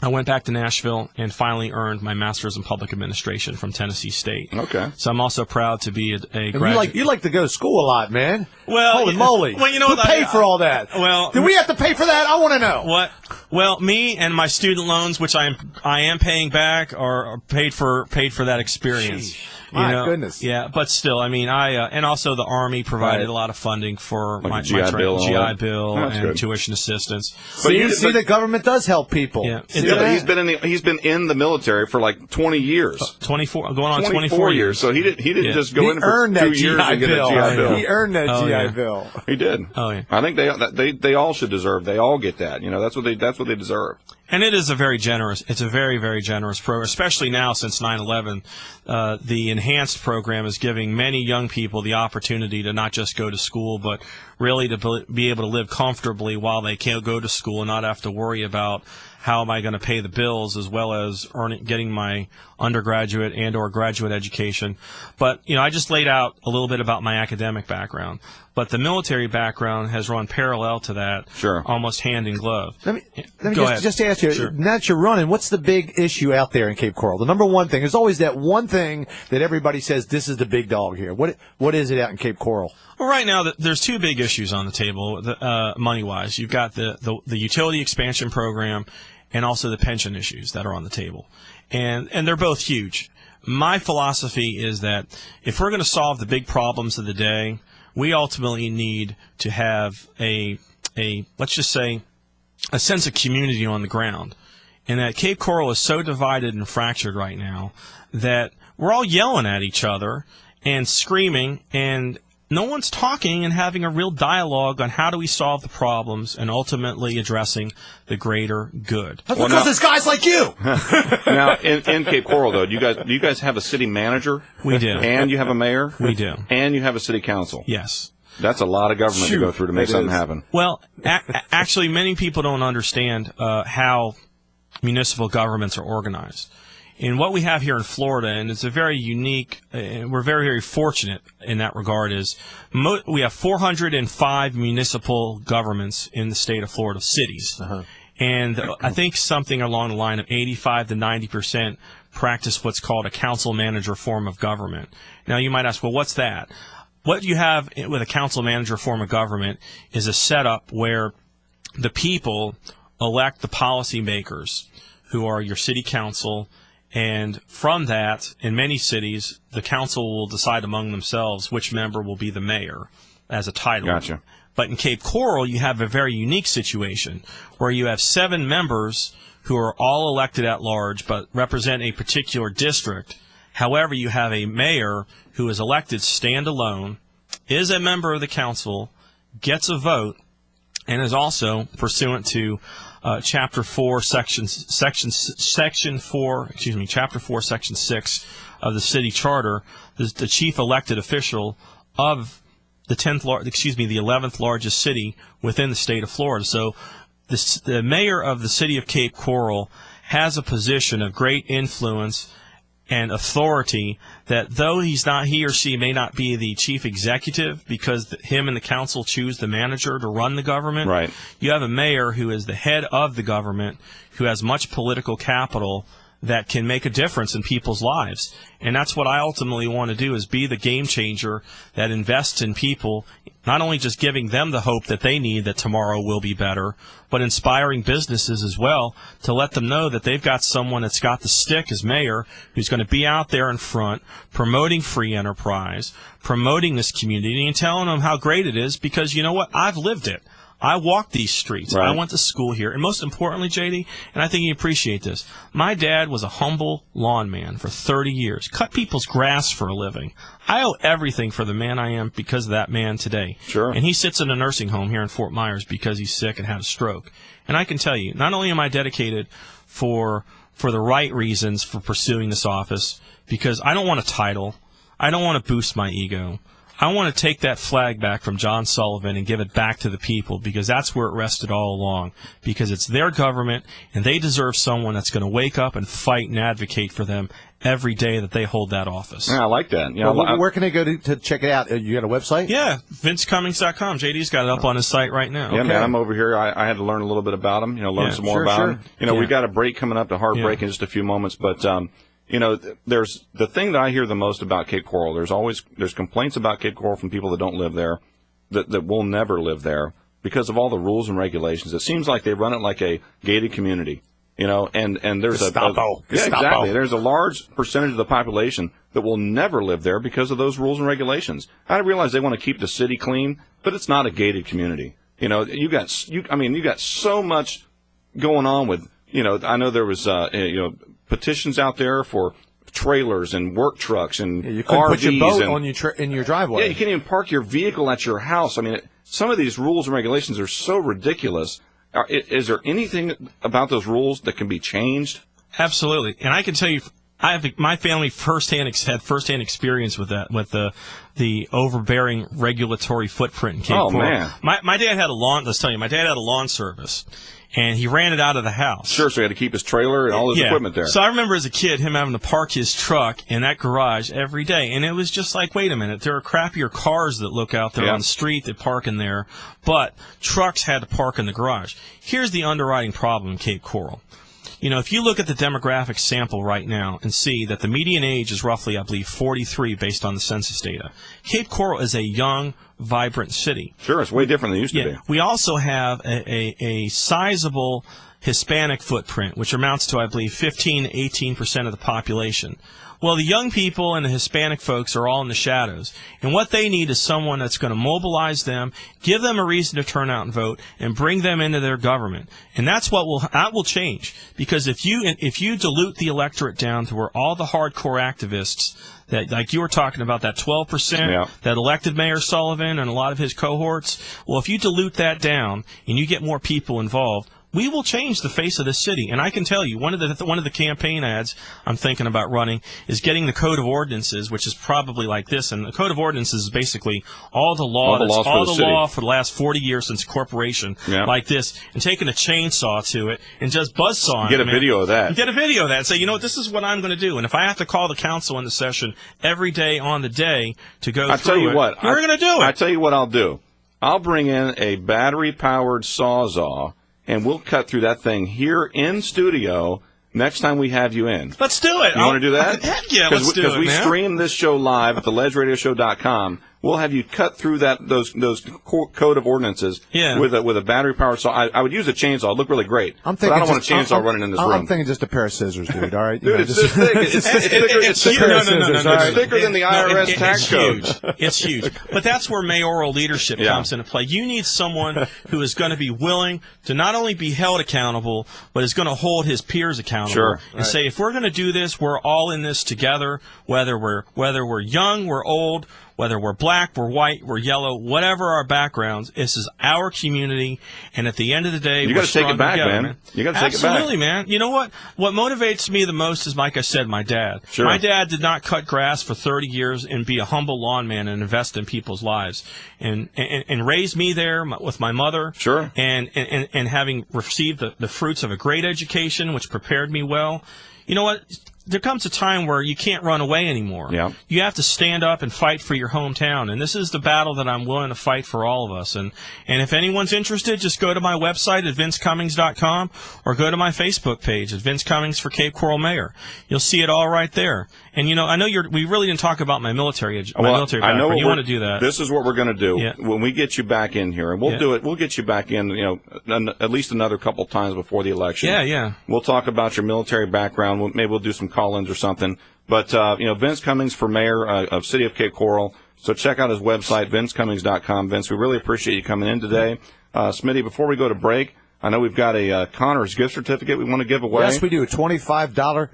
I went back to Nashville and finally earned my master's in public administration from Tennessee State. Okay. So I'm also proud to be a graduate. You like to go to school a lot, man. Well, holy moly! Well, you know who what? paid for all that? Well, did we have to pay for that? I want to know. What? Well, me and my student loans, which I am paying back, are paid for that experience. Sheesh. My goodness. Yeah, but still, I mean, and also the Army provided a lot of funding for my GI Bill and good. Tuition assistance. But you see, the government does help people. Yeah, but he's been in the military for like 20 years. 24, going on 24 years. So he didn't just go in for 2 years and get a GI Bill. He earned that GI Bill. He did. Oh yeah. I think they all should deserve. They all get that. You know, that's what they deserve. And it is a very generous program, especially now since 9/11. The enhanced program is giving many young people the opportunity to not just go to school, but really to be able to live comfortably while they can't go to school and not have to worry about how am I going to pay the bills, as well as getting my undergraduate and or graduate education. But, I just laid out a little bit about my academic background. But the military background has run parallel to that, almost hand in glove. Let me just ask you, now that you're running, what's the big issue out there in Cape Coral? The number one thing, there's always that one thing that everybody says, this is the big dog here. What is it out in Cape Coral? Well, right now, there's two big issues on the table, money-wise. You've got the utility expansion program and also the pension issues that are on the table. And they're both huge. My philosophy is that if we're going to solve the big problems of the day, we ultimately need to have let's just say, a sense of community on the ground. And that Cape Coral is so divided and fractured right now that we're all yelling at each other and screaming, and no one's talking and having a real dialogue on how do we solve the problems and ultimately addressing the greater good. That's because there's guys like you. Now, in Cape Coral, though, do you guys have a city manager? We do. And you have a mayor? We do. And you have a city council? Yes. That's a lot of government to go through to make something happen. Well, actually, many people don't understand how municipal governments are organized. And what we have here in Florida, and it's a very unique, we're very, very fortunate in that regard, is we have 405 municipal governments in the state of Florida, cities. Uh-huh. And I think something along the line of 85 to 90% practice what's called a council manager form of government. Now, you might ask, well, what's that? What you have with a council manager form of government is a setup where the people elect the policymakers, who are your city council. And from that, in many cities, the council will decide among themselves which member will be the mayor as a title. Gotcha. But in Cape Coral, you have a very unique situation where you have 7 members who are all elected at large but represent a particular district. However, you have a mayor who is elected standalone, is a member of the council, gets a vote, and is also pursuant to Chapter 4, Section 6 of the city charter, the chief elected official of the 11th largest city within the state of Florida. So the mayor of the city of Cape Coral has a position of great influence and authority that though he or she may not be the chief executive because him and the council choose the manager to run the government, right. You have a mayor who is the head of the government, who has much political capital that can make a difference in people's lives. And that's what I ultimately want to do, is be the game changer that invests in people, not only just giving them the hope that they need that tomorrow will be better, but inspiring businesses as well to let them know that they've got someone that's got the stick as mayor who's going to be out there in front promoting free enterprise, promoting this community, and telling them how great it is because, you know what, I've lived it. I walked these streets. Right. I went to school here. And most importantly, JD, and I think you appreciate this, my dad was a humble lawn man for 30 years, cut people's grass for a living. I owe everything for the man I am because of that man today. Sure. And he sits in a nursing home here in Fort Myers because he's sick and had a stroke. And I can tell you, not only am I dedicated for the right reasons for pursuing this office, because I don't want a title. I don't want to boost my ego. I want to take that flag back from John Sullivan and give it back to the people because that's where it rested all along. Because it's their government, and they deserve someone that's going to wake up and fight and advocate for them every day that they hold that office. Yeah, I like that. You know, where can they go to check it out? You got a website? Yeah, VinceCummings.com. JD's got it up on his site right now. Yeah, man, I'm over here. I had to learn a little bit about him, learn some more about him. We've got a break coming up, a hard break in just a few moments, but there's the thing that I hear the most about Cape Coral. There's complaints about Cape Coral from people that don't live there, that will never live there because of all the rules and regulations. It seems like they run it like a gated community, and there's Gestapo. Exactly. There's a large percentage of the population that will never live there because of those rules and regulations. I realize they want to keep the city clean, but it's not a gated community. You got so much going on with, I know there was, petitions out there for trailers and work trucks and you couldn't RVs put your boat and, in your driveway. Yeah, you can't even park your vehicle at your house. I mean, some of these rules and regulations are so ridiculous. Is there anything about those rules that can be changed? Absolutely, and I can tell you, my family had firsthand experience with that, with the overbearing regulatory footprint in Cape Coral. Man, my dad had a lawn. Let's tell you, my dad had a lawn service. And he ran it out of the house. Sure, so he had to keep his trailer and all his equipment there. So I remember as a kid him having to park his truck in that garage every day. And it was just like, wait a minute, there are crappier cars that look out there on the street that park in there, but trucks had to park in the garage. Here's the underwriting problem in Cape Coral. If you look at the demographic sample right now and see that the median age is roughly, I believe, 43 based on the census data, Cape Coral is a young, vibrant city. Sure, it's way different than it used to be. We also have a sizable Hispanic footprint, which amounts to, I believe, 15 to 18% of the population. Well, the young people and the Hispanic folks are all in the shadows, and what they need is someone that's going to mobilize them, give them a reason to turn out and vote, and bring them into their government. And that's what will change, because if you dilute the electorate down to where all the hardcore activists that, like you were talking about, that 12% that elected Mayor Sullivan and a lot of his cohorts, well, if you dilute that down and you get more people involved, we will change the face of the city. And I can tell you, one of the campaign ads I'm thinking about running is getting the Code of Ordinances, which is probably like this. And the Code of Ordinances is basically all the law for the last 40 years since corporation, like this, and taking a chainsaw to it and just buzzsawing it. Get a video of that. Get a video of that and say, this is what I'm going to do. And if I have to call the council into session every day on the day to go through we're going to do it. I tell you what I'll do. I'll bring in a battery-powered Sawzall, and we'll cut through that thing here in studio next time we have you in. Let's do it. You want to do that? Heck yeah, let's do it, Because we man. stream this show live at theledgeradioshow.com. We'll have you cut through those Code of Ordinances with a battery powered saw. I would use a chainsaw. It'd look really great. But I don't want a chainsaw running in this room. I'm thinking just a pair of scissors, dude. All right, dude, it's this thick. It's thicker than the IRS tax code. It's huge. But that's where mayoral leadership comes into play. You need someone who is going to be willing to not only be held accountable, but is going to hold his peers accountable and say, if we're going to do this, we're all in this together. Whether we're young, we're old. Whether we're black, we're white, we're yellow, whatever our backgrounds, this is our community, and at the end of the day, you got to take it back, man. You got to take it back. Absolutely, man. You know what? What motivates me the most is, like I said, my dad. Sure. My dad did not cut grass for 30 years and be a humble lawn man and invest in people's lives, and raise me there with my mother. Sure. And having received the fruits of a great education, which prepared me well. You know what? there comes a time where you can't run away anymore. Yeah. You have to stand up and fight for your hometown, and this is the battle that I'm willing to fight for all of us. And if anyone's interested, just go to my website at vincecummings.com or go to my Facebook page at Vince Cummings for Cape Coral Mayor. You'll see it all right there. And I know we really didn't talk about my military background. I know you want to do that. This is what we're going to do Yeah. when we get you back in here, and we'll do it. We'll get you back in, at least another couple times before the election. Yeah. We'll talk about your military background. Maybe we'll do some call-ins or something. But Vince Cummings for mayor of City of Cape Coral. So check out his website, vincecummings.com. Vince, we really appreciate you coming in today. Smitty, before we go to break, I know we've got a Connors gift certificate we want to give away. Yes, we do. A $25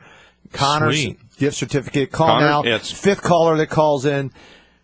Connors Sweet. gift certificate. Call now. It's fifth caller that calls in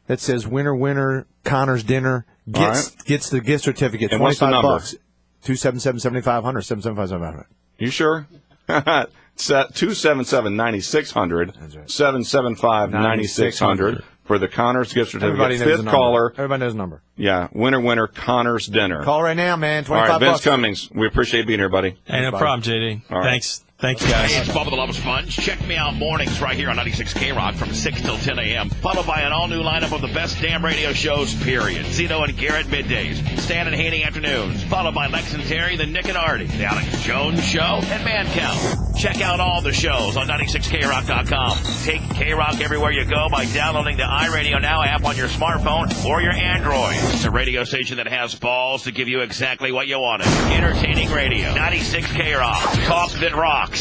that says winner, Connors dinner gets the gift certificate. And what's the number? $25. 277-7500, 775-7500. You sure? 277-9600, 775-9600 for the Connors gift certificate. Everybody knows Fifth the number. caller. Everybody knows the number. Yeah, winner, Connors dinner. Call right now, man. $25. All right, Vince Cummings, we appreciate being here, buddy. Hey, no problem, JD. All right. Thanks. Thank you, guys. Hey, it's Bubba the Love Sponge. Check me out mornings right here on 96 K-Rock from 6 till 10 a.m. Followed by an all-new lineup of the best damn radio shows, period. Zito and Garrett middays. Stan and Haney afternoons. Followed by Lex and Terry, the Nick and Artie. The Alex Jones Show, and Man Count. Check out all the shows on 96krock.com. Take K-Rock everywhere you go by downloading the iRadio Now app on your smartphone or your Android. It's a radio station that has balls to give you exactly what you wanted. Entertaining radio. 96 K-Rock. Talk that rocks.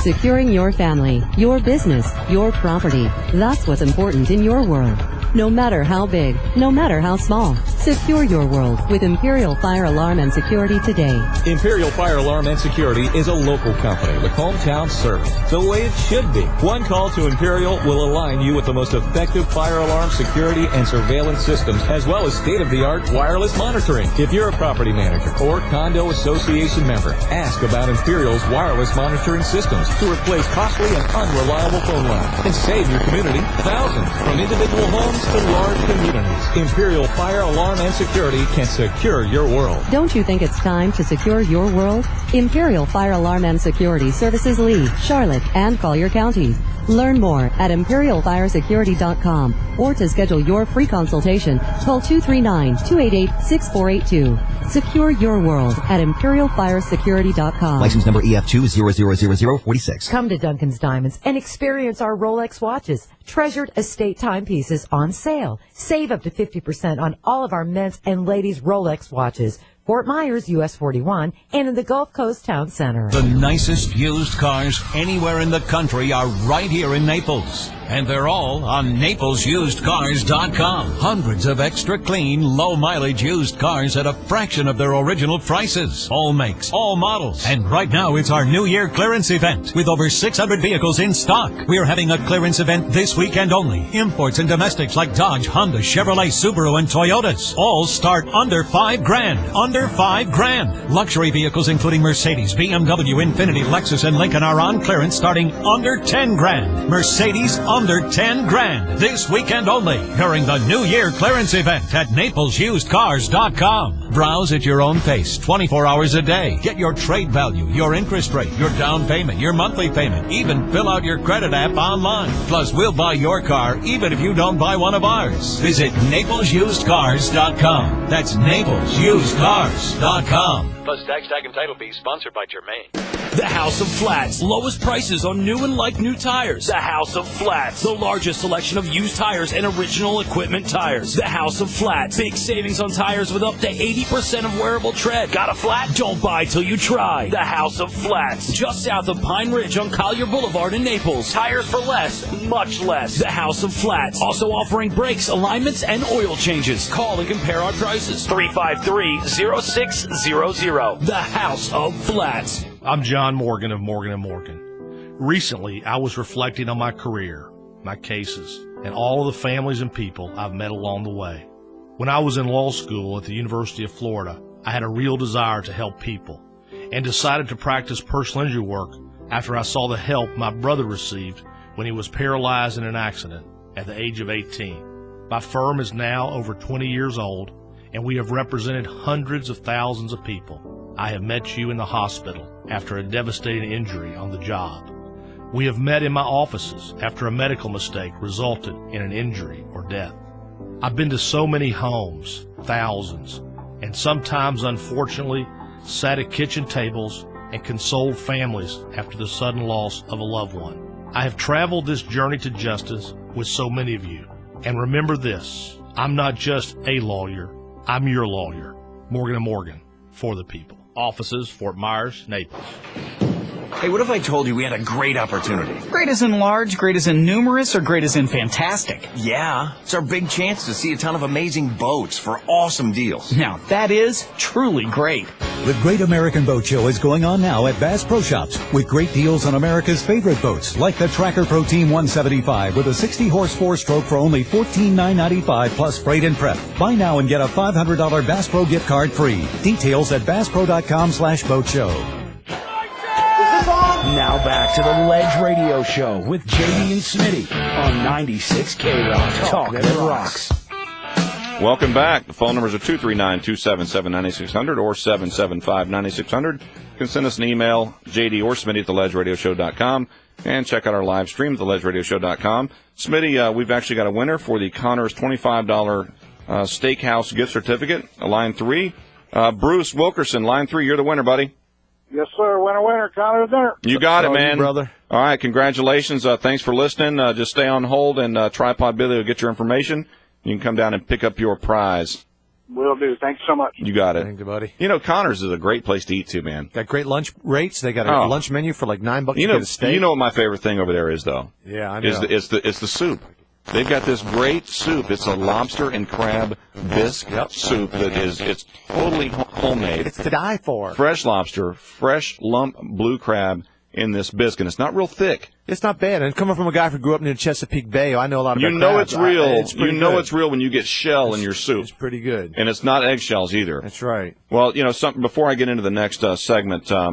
Securing your family, your business, your property. That's what's important in your world. No matter how big, no matter how small. Secure your world with Imperial Fire Alarm and Security today. Imperial Fire Alarm and Security is a local company with hometown service, the way it should be. One call to Imperial will align you with the most effective fire alarm security and surveillance systems, as well as state-of-the-art wireless monitoring. If you're a property manager or condo association member, ask about Imperial's wireless monitoring systems to replace costly and unreliable phone lines and save your community thousands from individual homes to large communities. Imperial Fire Alarm and Security can secure your world. Don't you think it's time to secure your world? Imperial Fire Alarm and Security services Lee, Charlotte, and Collier counties. Learn more at imperialfiresecurity.com or to schedule your free consultation, call 239-288-6482. Secure your world at imperialfiresecurity.com. License number EF2000046. Come to Duncan's Diamonds and experience our Rolex watches. Treasured estate timepieces on sale. Save up to 50% on all of our men's and ladies' Rolex watches. Fort Myers, US 41, and in the Gulf Coast Town Center. The nicest used cars anywhere in the country are right here in Naples. And they're all on NaplesUsedCars.com. Hundreds of extra clean, low-mileage used cars at a fraction of their original prices. All makes, all models. And right now, it's our New Year clearance event with over 600 vehicles in stock. We're having a clearance event this weekend only. Imports and domestics like Dodge, Honda, Chevrolet, Subaru, and Toyotas all start under $5,000. Under $5,000. Luxury vehicles including Mercedes, BMW, Infiniti, Lexus, and Lincoln are on clearance starting under $10,000. Mercedes under $10,000 this weekend only during the New Year clearance event at NaplesUsedCars.com. Browse at your own pace 24 hours a day. Get your trade value, your interest rate, your down payment, your monthly payment. Even fill out your credit app online. Plus, we'll buy your car even if you don't buy one of ours. Visit NaplesUsedCars.com. That's NaplesUsedCars.com. Plus tax, tag, and title fees sponsored by Germain. The House of Flats. Lowest prices on new and like new tires. The House of Flats. The largest selection of used tires and original equipment tires. The House of Flats. Big savings on tires with up to 80% of wearable tread. Got a flat? Don't buy till you try. The House of Flats. Just south of Pine Ridge on Collier Boulevard in Naples. Tires for less, much less. The House of Flats. Also offering brakes, alignments, and oil changes. Call and compare our prices. 353-0600. The House of Flats. I'm John Morgan of Morgan & Morgan. Recently, I was reflecting on my career, my cases, and all of the families and people I've met along the way. When I was in law school at the University of Florida, I had a real desire to help people and decided to practice personal injury work after I saw the help my brother received when he was paralyzed in an accident at the age of 18. My firm is now over 20 years old, and we have represented hundreds of thousands of people. I have met you in the hospital after a devastating injury on the job. We have met in my offices after a medical mistake resulted in an injury or death. I've been to so many homes, thousands, and sometimes, unfortunately, sat at kitchen tables and consoled families after the sudden loss of a loved one. I have traveled this journey to justice with so many of you. And remember this, I'm not just a lawyer, I'm your lawyer. Morgan & Morgan, for the people. Offices, Fort Myers, Naples. Hey, what if I told you we had a great opportunity? Great as in large, great as in numerous, or great as in fantastic? Yeah, it's our big chance to see a ton of amazing boats for awesome deals. Now, that is truly great. The Great American Boat Show is going on now at Bass Pro Shops with great deals on America's favorite boats like the Tracker Pro Team 175 with a 60-horse four-stroke for only $14,995 plus freight and prep. Buy now and get a $500 Bass Pro gift card free. Details at BassPro.com/boat show. Now back to the Ledge Radio Show with JD and Smitty on 96 K-Rock. Talk that rocks. Welcome back. The phone numbers are 239-277-9600 or 775-9600. You can send us an email, JD or Smitty at theledgeradioshow.com, and check out our live stream at theledgeradioshow.com. Smitty, we've actually got a winner for the Connors $25 Steakhouse gift certificate, line 3. Bruce Wilkerson, line 3, you're the winner, buddy. Yes, sir. Winner, Connor dinner. You got it, man. Brother. All right, congratulations. Thanks for listening. Just stay on hold, and Tripod Billy will get your information. You can come down and pick up your prize. Will do. Thanks so much. You got it. Thank you, buddy. You know, Connors is a great place to eat, too, man. Got great lunch rates. They got a lunch menu for like $9 to get a steak. You know what my favorite thing over there is, though? Yeah, I know. It's the soup. They've got this great soup. It's a lobster and crab bisque soup that it's totally homemade. It's to die for. Fresh lobster, fresh lump blue crab in this bisque, and it's not real thick. It's not bad. And coming from a guy who grew up near Chesapeake Bay, I know a lot about You know crabs. it's real. It's real when you get shell in your soup. It's pretty good. And it's not eggshells either. That's right. Well, you know, something before I get into the next segment, I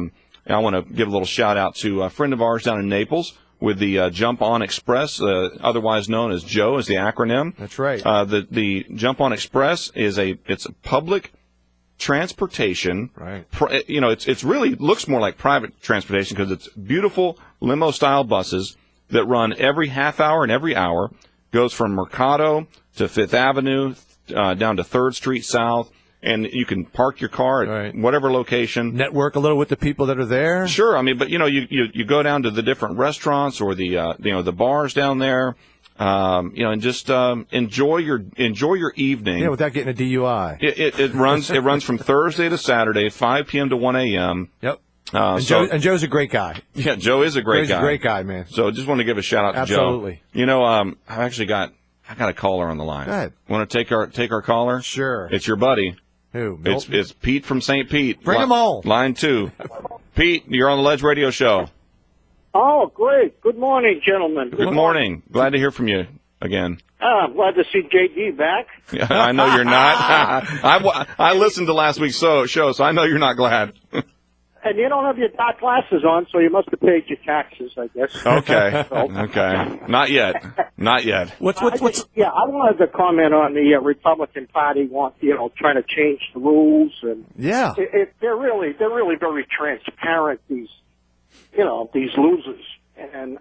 want to give a little shout-out to a friend of ours down in Naples, with the Jump On Express, otherwise known as JOE, is the acronym. That's right. The Jump On Express it's a public transportation. Right. It's really looks more like private transportation because it's beautiful limo-style buses that run every half hour and every hour. Goes from Mercado to Fifth Avenue down to 3rd Street South. And you can park your car at whatever location. Network a little with the people that are there. Sure, I mean, but you go down to the different restaurants or the bars down there, and just enjoy your evening. Yeah, without getting a DUI. It runs from Thursday to Saturday, 5 p.m. to 1 a.m. Yep. And Joe's a great guy. Yeah, Joe is a great guy. He's a great guy, man. So just want to give a shout out to Absolutely. Joe. I've actually got a caller on the line. Go ahead. Want to take our caller? Sure. It's your buddy. Who? It's Pete from St. Pete. Bring him on. Line 2. Pete, you're on the Ledge Radio Show. Oh, great. Good morning, gentlemen. Good morning. Glad to hear from you again. I'm glad to see JD back. I know you're not. I listened to last week's show, so I know you're not glad. And you don't have your dark glasses on, so you must have paid your taxes, I guess. Okay. Okay. Not yet. What's? Yeah, I wanted to comment on the Republican Party trying to change the rules, and yeah, they're really very transparent. These losers, and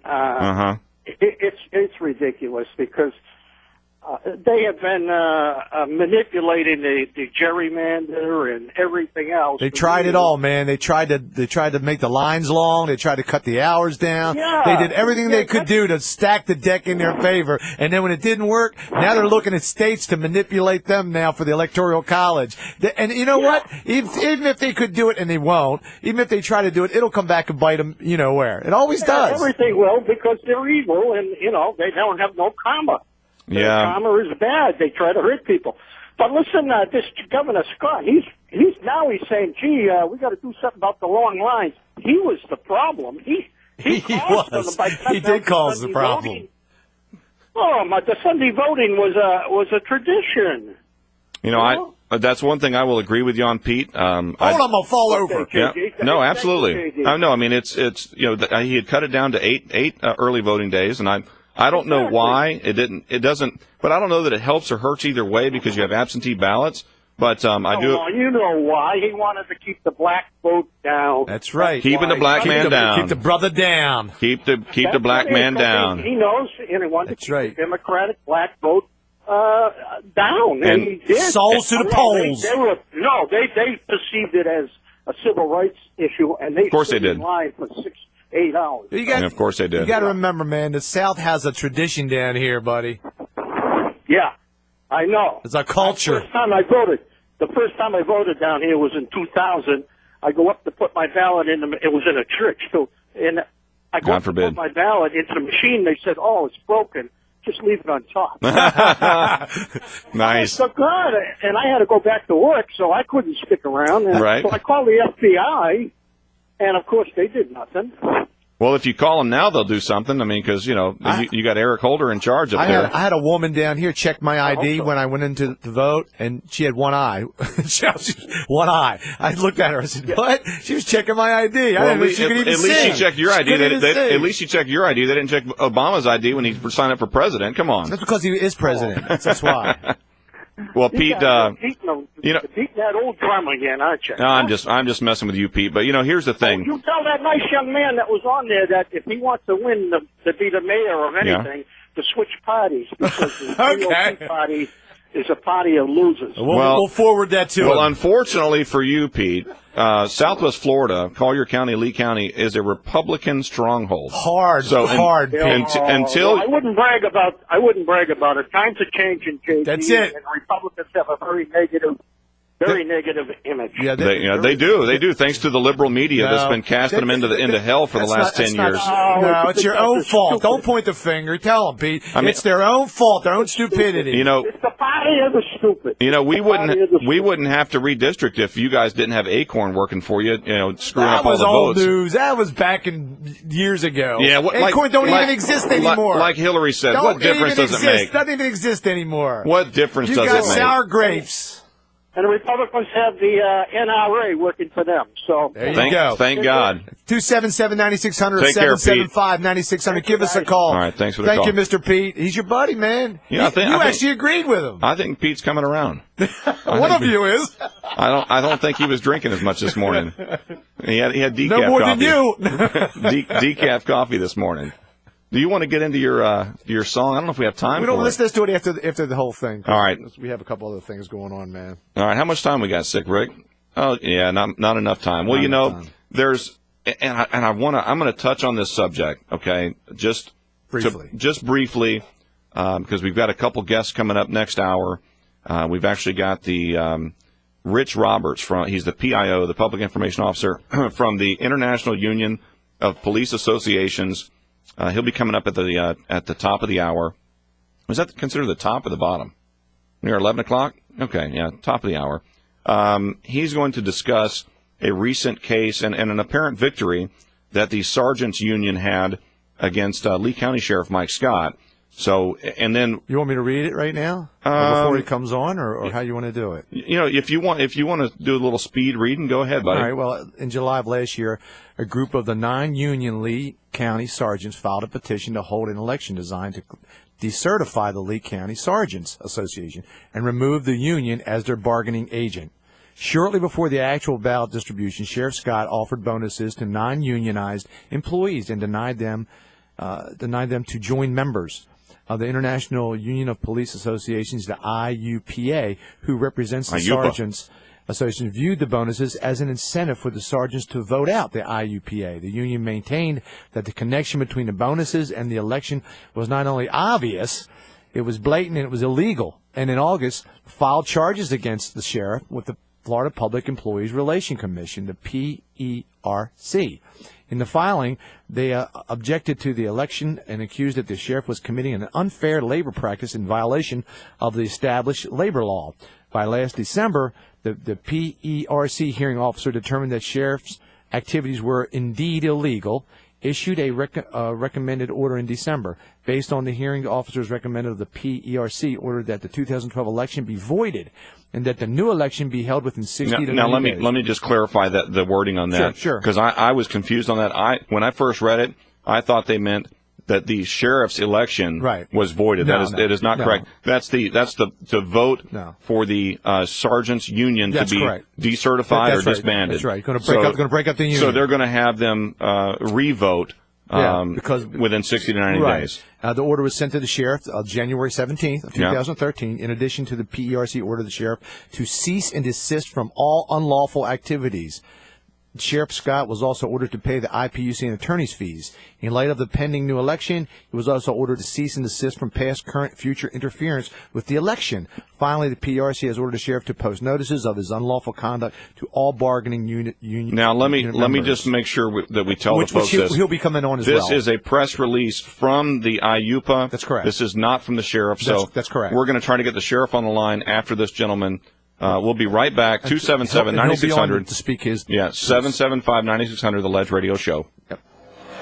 it's ridiculous because they have been manipulating the gerrymander and everything else. They tried it all, man. They tried to make the lines long. They tried to cut the hours down. Yeah. They did everything they could do to stack the deck in their favor. And then when it didn't work, now they're looking at states to manipulate them now for the Electoral College. And you know what? Even if they could do it, and they won't, even if they try to do it, it'll come back and bite them, you know where. It always does. Everything will, because they're evil, and, they don't have no karma. Yeah. Karma is bad. They try to hurt people. But listen, this Governor Scott, he's saying, gee, we got to do something about the long lines. He was the problem. He was. He did cause the problem. Voting. Oh, the Sunday voting was a tradition. That's one thing I will agree with you on, Pete. I'm gonna fall over. Yeah. No, absolutely. No, I mean it's he had cut it down to eight early voting days, and I don't know why it doesn't, but I don't know that it helps or hurts either way because you have absentee ballots. But I do. Oh, you know why? He wanted to keep the black vote down. That's right. Keeping the black man down. Keep the brother down. Keep the black man down. He knows, and he wanted to keep the Democratic black vote down, and he did. Souls to the polls. They perceived it as a civil rights issue, and they of course stood they did. in line for 6-8 hours. Of course they did. You got to remember, man, the South has a tradition down here, buddy. Yeah, I know. It's a culture. The first time I voted down here was in 2000. I go up to put my ballot in. It was in a church, so and I go God up to forbid. put my ballot into the machine. They said, "Oh, it's broken. Just leave it on top." Nice. So God, and I had to go back to work, so I couldn't stick around. And Right. So I called the FBI, and of course they did nothing. Well, if you call them now, they'll do something. I mean, because, you got Eric Holder in charge up there. I had a woman down here check my ID when I went into the vote, and she had one eye. One eye. I looked at her. I said, "What?" She was checking my ID. I didn't know she could even see. At least she checked your ID. At least she checked your ID. They didn't check Obama's ID when he signed up for president. Come on. That's because he is president. That's why. Well, Pete, Beating that old drum again, aren't you? No, I'm just messing with you, Pete. But here's the thing. You tell that nice young man that was on there that if he wants to win to be the mayor of anything, to switch parties because the GOP party is a party of losers. We'll forward that to him. Well, unfortunately for you, Pete, Southwest Florida, Collier County, Lee County, is a Republican stronghold. Hard, Pete. Well, I wouldn't brag about it. Times are changing, JD. That's it. And Republicans have a very negative image. Yeah, they do. Thanks to the liberal media that's been casting them into hell for the last 10 years. No, it's your own fault. Don't point the finger. Tell them, Pete. It's their own fault, their own stupidity. It's the party of the stupid. We wouldn't have to redistrict if you guys didn't have Acorn working for you. Screwing up all the votes. That was old news. That was back in years ago. Yeah, Acorn don't even exist anymore. Like Hillary said, what difference does it make? Doesn't even exist anymore. What difference does it make? You got sour grapes. And the Republicans have the NRA working for them. So there you go. Thank God. 277-9600 or 775-9600. Give us a call. All right, thanks for the call. Thank you, Mr. Pete. He's your buddy, man. Yeah, you actually agreed with him. I think Pete's coming around. One of you is. I don't think he was drinking as much this morning. He had decaf no more coffee. than you. Decaf coffee this morning. Do you want to get into your song? I don't know if we have time. Let's do it after the whole thing. All right. We have a couple other things going on, man. All right. How much time we got, Sick Rick? Oh yeah, not enough time. Well, there's I'm going to touch on this subject. Okay, just briefly, because we've got a couple guests coming up next hour. We've actually got the Rich Roberts he's the PIO, the Public Information Officer from the International Union of Police Associations. He'll be coming up at the top of the hour. Was that considered the top or the bottom? Near 11 o'clock? Okay, yeah, top of the hour. He's going to discuss a recent case and an apparent victory that the Sergeants Union had against Lee County Sheriff Mike Scott. So, and then you want me to read it right now before he comes on, or how you want to do it? If you want to do a little speed reading, go ahead, buddy. All right. Well, in July of last year, a group of the 9 union Lee County sergeants filed a petition to hold an election designed to decertify the Lee County Sergeants Association and remove the union as their bargaining agent. Shortly before the actual ballot distribution, Sheriff Scott offered bonuses to non-unionized employees and denied them to join members of the International Union of Police Associations, the IUPA, who represents the Sergeants Association, viewed the bonuses as an incentive for the sergeants to vote out the IUPA. The union maintained that the connection between the bonuses and the election was not only obvious, it was blatant and it was illegal. And in August, filed charges against the sheriff with the Florida Public Employees Relation Commission, the PERC. In the filing, they objected to the election and accused that the sheriff was committing an unfair labor practice in violation of the established labor law. By last December, the PERC hearing officer determined that sheriff's activities were indeed illegal, issued a recommended order in December. Based on the hearing, the officers recommended of the PERC ordered that the 2012 election be voided and that the new election be held within 60 to 90 days. Let me just clarify the wording on that. Sure. Because I was confused on that. When I first read it, I thought they meant that the sheriff's election was voided. No, It is not correct. That's to vote for the sergeants' union to be decertified or disbanded. That's right. Going to break up the union. So they're going to have them re-vote. Because within 60 to 90 days. The order was sent to the sheriff January 17th of 2013, in addition to the PERC order the sheriff to cease and desist from all unlawful activities. Sheriff Scott was also ordered to pay the IPUC and attorney's fees. In light of the pending new election, he was also ordered to cease and desist from past, current, future interference with the election. Finally, the PRC has ordered the sheriff to post notices of his unlawful conduct to all bargaining union. Now, let me just make sure that we tell the folks this. He'll be coming on as well. This is a press release from the IUPA. That's correct. This is not from the sheriff. That's correct. We're going to try to get the sheriff on the line after this gentleman. We'll be right back. 277-9600 to speak his. 775-9600. The Ledge Radio Show. Yep.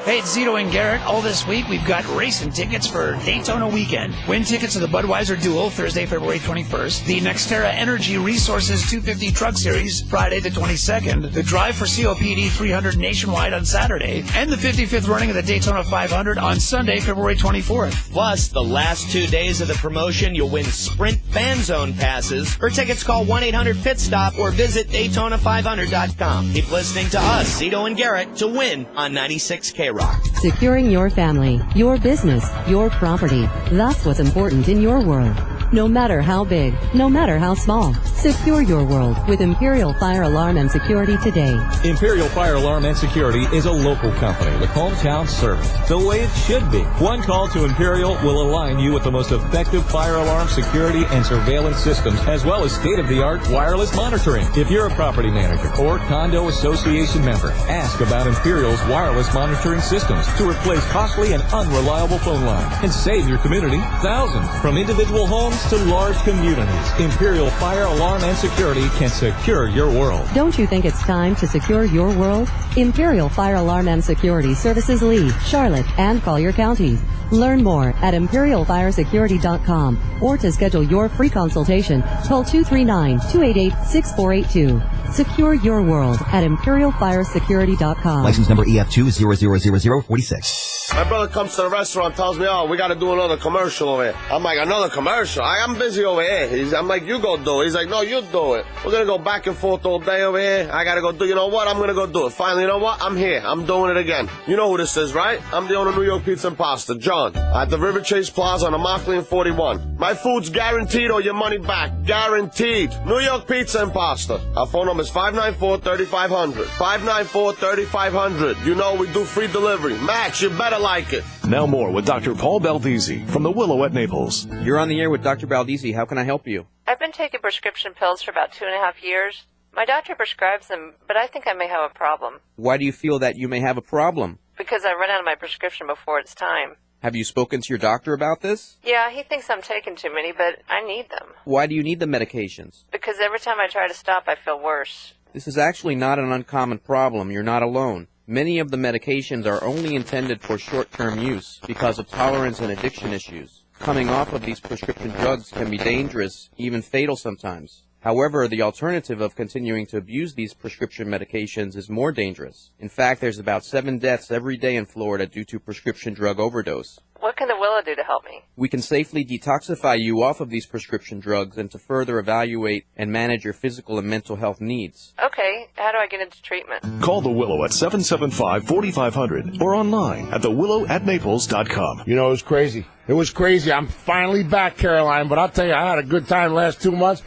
Hey, it's Zito and Garrett. All this week, we've got racing tickets for Daytona weekend. Win tickets to the Budweiser Duel, Thursday, February 21st. The Nextera Energy Resources 250 Truck Series, Friday the 22nd. The Drive for COPD 300 nationwide on Saturday. And the 55th running of the Daytona 500 on Sunday, February 24th. Plus, the last 2 days of the promotion, you'll win Sprint Fan Zone passes. For tickets, call 1-800-PIT-STOP or visit Daytona500.com. Keep listening to us, Zito and Garrett, to win on 96K Rock. Securing your family, your business, your property. That's what's important in your world. No matter how big, no matter how small, secure your world with Imperial Fire Alarm and Security today. Imperial Fire Alarm and Security is a local company with hometown service, the way it should be. One call to Imperial will align you with the most effective fire alarm security and surveillance systems, as well as state-of-the-art wireless monitoring. If you're a property manager or condo association member, ask about Imperial's wireless monitoring systems to replace costly and unreliable phone lines and save your community thousands. From individual homes to large communities, Imperial Fire Alarm and Security can secure your world. Don't you think it's time to secure your world? Imperial Fire Alarm and Security services Lee, Charlotte, and Collier counties. Learn more at ImperialFireSecurity.com or to schedule your free consultation, call 239-288-6482. Secure your world at ImperialFireSecurity.com. License number EF2000046. My brother comes to the restaurant, tells me, we got to do another commercial over here. I'm like, another commercial? I'm busy over here. I'm like, you go do it. He's like, no, you do it. We're going to go back and forth all day over here. I got to go do, you know what? I'm going to go do it. Finally, you know what? I'm here. I'm doing it again. You know who this is, right? I'm the owner of New York Pizza and Pasta, John, at the River Chase Plaza on Immokalee and 41. My food's guaranteed or your money back. Guaranteed. New York Pizza and Pasta. Our phone number is 594-3500. 594-3500. You know we do free delivery. Max, you better like it. Now more with Dr. Paul Baldizzi from the Willow at Naples. You're on the air with Dr. Baldizzi. How can I help you? I've been taking prescription pills for about 2.5 years. My doctor prescribes them, but I think I may have a problem. Why do you feel that you may have a problem? Because I run out of my prescription before it's time. Have you spoken to your doctor about this? Yeah, he thinks I'm taking too many, but I need them. Why do you need the medications? Because every time I try to stop, I feel worse. This is actually not an uncommon problem. You're not alone. Many of the medications are only intended for short-term use because of tolerance and addiction issues. Coming off of these prescription drugs can be dangerous, even fatal sometimes. However, the alternative of continuing to abuse these prescription medications is more dangerous. In fact, there's about 7 deaths every day in Florida due to prescription drug overdose. What can the Willow do to help me? We can safely detoxify you off of these prescription drugs and to further evaluate and manage your physical and mental health needs. Okay, how do I get into treatment? Call the Willow at 775-4500 or online at thewillowatnaples.com. You know, it was crazy. It was crazy. I'm finally back, Caroline, but I'll tell you, I had a good time the last 2 months.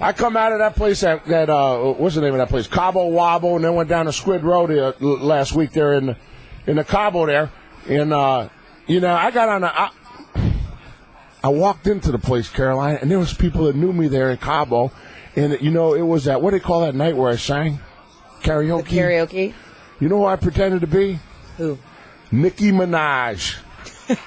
I come out of that place at what's the name of that place? Cabo Wabo, and then went down to Squid Road last week there in the Cabo there. And, you know, I got on I walked into the place, Caroline, and there was people that knew me there in Cabo. And, you know, it was that, what do they call that night where I sang? Karaoke? The karaoke? You know who I pretended to be? Who? Nicki Minaj.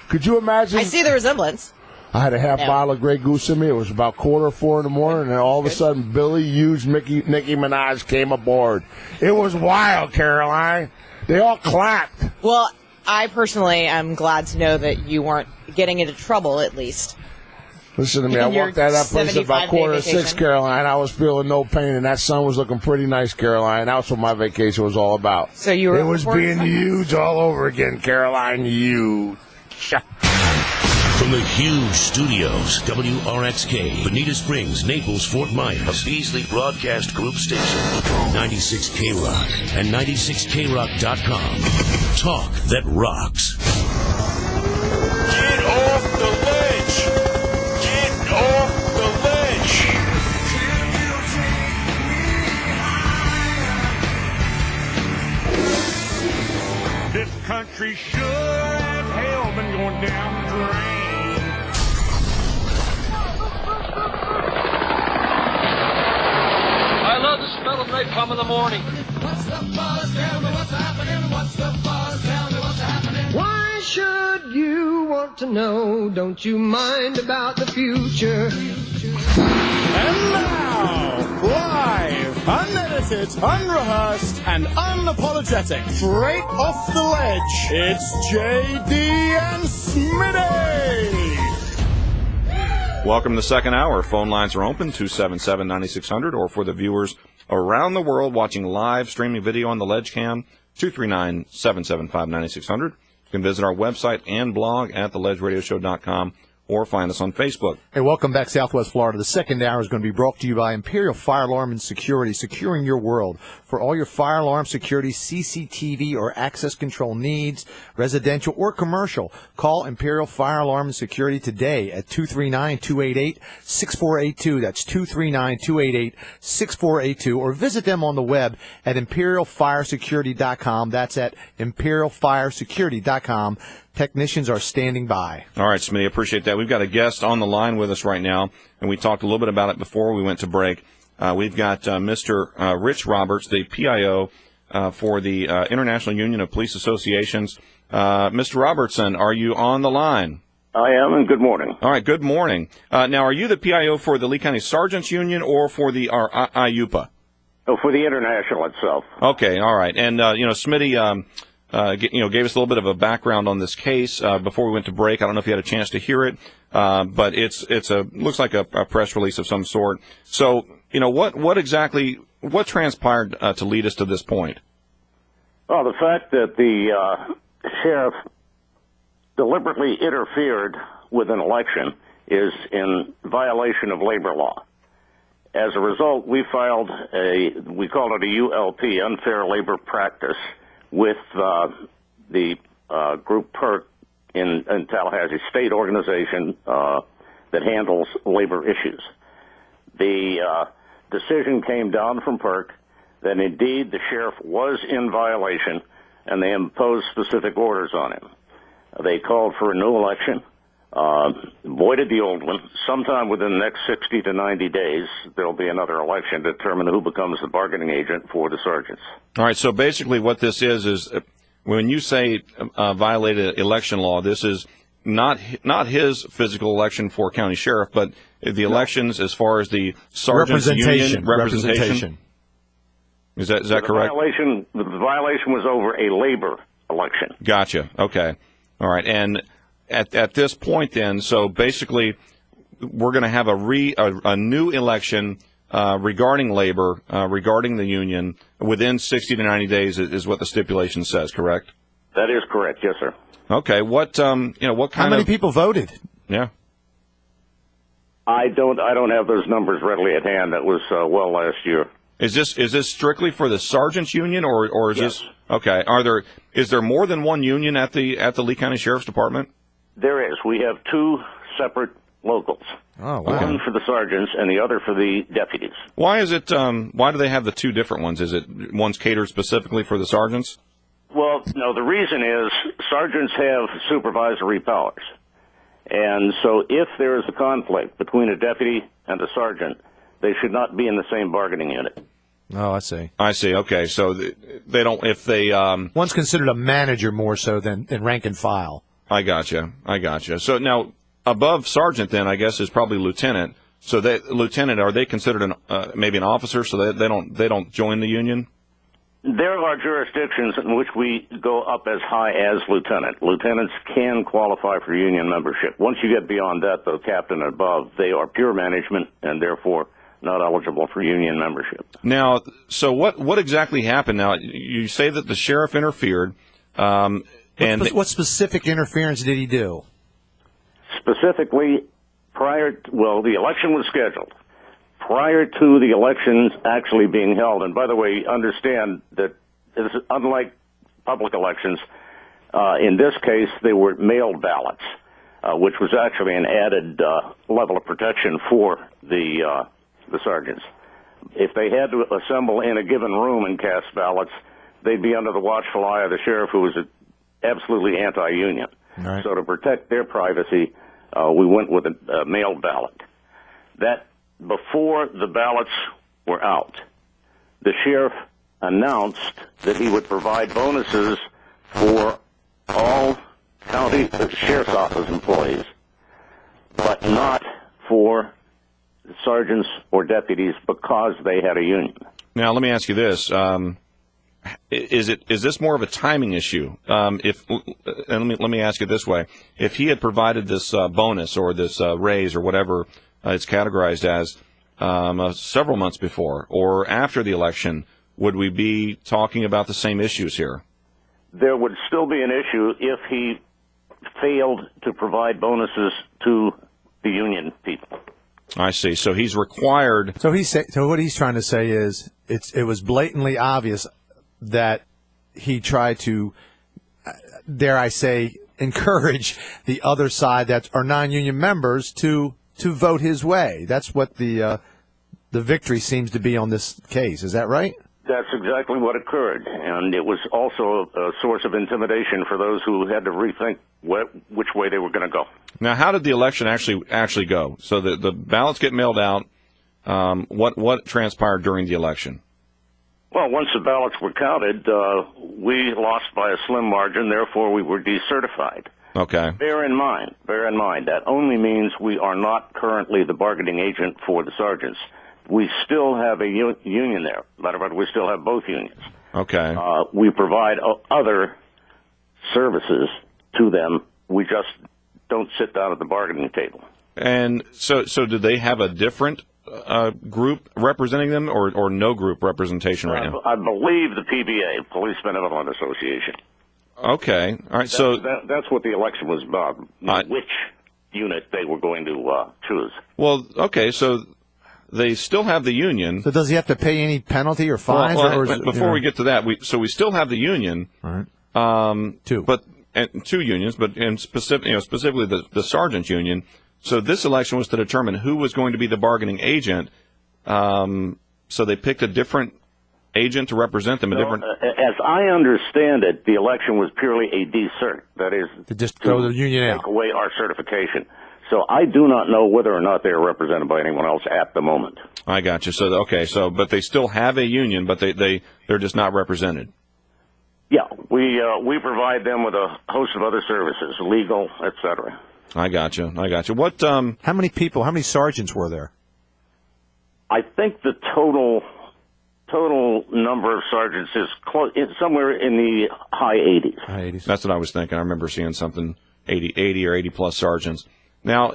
Could you imagine? I see the resemblance. I had a half bottle of Grey Goose in me. It was about 3:45 in the morning, and then all of a sudden, Billy Hughes, Nicki Minaj came aboard. It was wild, Caroline. They all clapped. Well, I personally am glad to know that you weren't getting into trouble, at least. Listen to me. I walked out of that place at about 5:45, Caroline. I was feeling no pain, and that sun was looking pretty nice, Caroline. That's what my vacation was all about. So you were. It was being huge all over again, Caroline. Huge. From the huge studios, WRXK, Bonita Springs, Naples, Fort Myers, a Beasley Broadcast Group station, 96K-Rock, and 96KRock.com. Talk that rocks. Get off the ledge! Get off the ledge! This country sure as hell been going down the drain. I love the smell of napalm in the morning. What's the buzz? Tell me what's happening. What's the buzz? Tell me what's happening. Why should you want to know? Don't you mind about the future? And now, live, unedited, unrehearsed, and unapologetic, straight off the ledge, it's JD and Smitty! Welcome to the second hour. Phone lines are open, 277-9600, or for the viewers around the world watching live streaming video on the Ledge Cam, 239-775-9600. You can visit our website and blog at theledgeradioshow.com or find us on Facebook. Hey, welcome back, Southwest Florida. The second hour is going to be brought to you by Imperial Fire Alarm and Security, securing your world. For all your fire alarm security, CCTV, or access control needs, residential or commercial, call Imperial Fire Alarm and Security today at 239-288-6482. That's 239-288-6482. Or visit them on the web at imperialfiresecurity.com. That's at imperialfiresecurity.com. Technicians are standing by. All right, Smitty, appreciate that. We've got a guest on the line with us right now, and we talked a little bit about it before we went to break. We've got Mr. Rich Roberts, the PIO for the International Union of Police Associations. Mr. Robertson, are you on the line? I am, and good morning. All right, good morning. Now, are you the PIO for the Lee County Sergeants Union or for the IUPA? Oh, for the international itself. Okay, all right. And, Smitty, gave us a little bit of a background on this case before we went to break. I don't know if you had a chance to hear it, but looks like a press release of some sort. So, what transpired to lead us to this point? Well, the fact that the sheriff deliberately interfered with an election is in violation of labor law. As a result, we filed we called it a ULP, unfair labor practice, with the group PERC in Tallahassee, state organization that handles labor issues. The decision came down from PERC that indeed the sheriff was in violation, and they imposed specific orders on him. They called for a new election, voided the old one. Sometime within the next 60 to 90 days, there'll be another election to determine who becomes the bargaining agent for the sergeants. All right, so basically what this is when you say violated election law, this is not his physical election for county sheriff, but the elections as far as the sergeants' union representation. Is that correct? The violation was over a labor election. Gotcha. Okay. All right. And at this point then, so basically we're going to have a new election regarding labor, regarding the union within 60 to 90 days is what the stipulation says, correct? That is correct. Yes, sir. Okay. What kind How many people voted? Yeah. I don't have those numbers readily at hand. That was well last year. Is this strictly for the sergeants union or is yes. this okay? Is there more than one union at the Lee County Sheriff's Department? There is. We have two separate locals. Oh, wow. One for the sergeants and the other for the deputies. Why is it? Why do they have the two different ones? Is it one's catered specifically for the sergeants? Well, no. The reason is sergeants have supervisory powers, and so if there is a conflict between a deputy and a sergeant, they should not be in the same bargaining unit. Oh, I see. Okay, so they don't. If they one's considered a manager more so than rank and file. I gotcha. So now above sergeant, then I guess is probably lieutenant. So lieutenant, are they considered maybe an officer? So they don't join the union. There are jurisdictions in which we go up as high as lieutenant. Lieutenants can qualify for union membership. Once you get beyond that, though, captain and above, they are pure management and therefore not eligible for union membership. Now, so what exactly happened? Now, you say that the sheriff interfered. What specific interference did he do? Specifically, the election was scheduled. Prior to the elections actually being held, and by the way, understand that this is unlike public elections. In this case, they were mailed ballots, which was actually an added level of protection for the sergeants. If they had to assemble in a given room and cast ballots, they'd be under the watchful eye of the sheriff, who was absolutely anti-union. Right. So to protect their privacy, we went with a mailed ballot. That before the ballots were out, the sheriff announced that he would provide bonuses for all county sheriff's office employees, but not for sergeants or deputies because they had a union. Now, let me ask you this. Is this more of a timing issue? And let me ask it this way: if he had provided this bonus or this raise or whatever it's categorized as several months before or after the election, would we be talking about the same issues here? There would still be an issue if he failed to provide bonuses to the union people. I see. So he's required. So what he's trying to say is it was blatantly obvious that he tried to, dare I say, encourage the other side that are non-union members to vote his way. That's what the victory seems to be on this case. Is that right? That's exactly what occurred, and it was also a source of intimidation for those who had to rethink which way they were going to go. Now, how did the election actually go? So the ballots get mailed out. What transpired during the election? Well, once the ballots were counted, we lost by a slim margin. Therefore, we were decertified. Okay. Bear in mind, that only means we are not currently the bargaining agent for the sergeants. We still have a union there. Matter of fact, we still have both unions. Okay. We provide other services to them. We just don't sit down at the bargaining table. And so do they have a different group representing them, or no group representation right now? I believe the PBA, Police Benevolent Association. Okay. All right. That's what the election was about, which unit they were going to choose. Well, okay, so they still have the union. So does he have to pay any penalty or fines? Before we get to that, we still have the union. All right. Two unions, but specifically the sergeant's union. So this election was to determine who was going to be the bargaining agent. So they picked a different agent to represent them. As I understand it, the election was purely a decert. That is, to just throw the union out, take away our certification. So I do not know whether or not they are represented by anyone else at the moment. I got you. So but they still have a union, but they're just not represented. Yeah, we provide them with a host of other services, legal, etc. I got you. What? How many sergeants were there? I think the total number of sergeants is somewhere in the high 80s. High 80s. That's what I was thinking. I remember seeing something 80 or 80 plus sergeants. Now,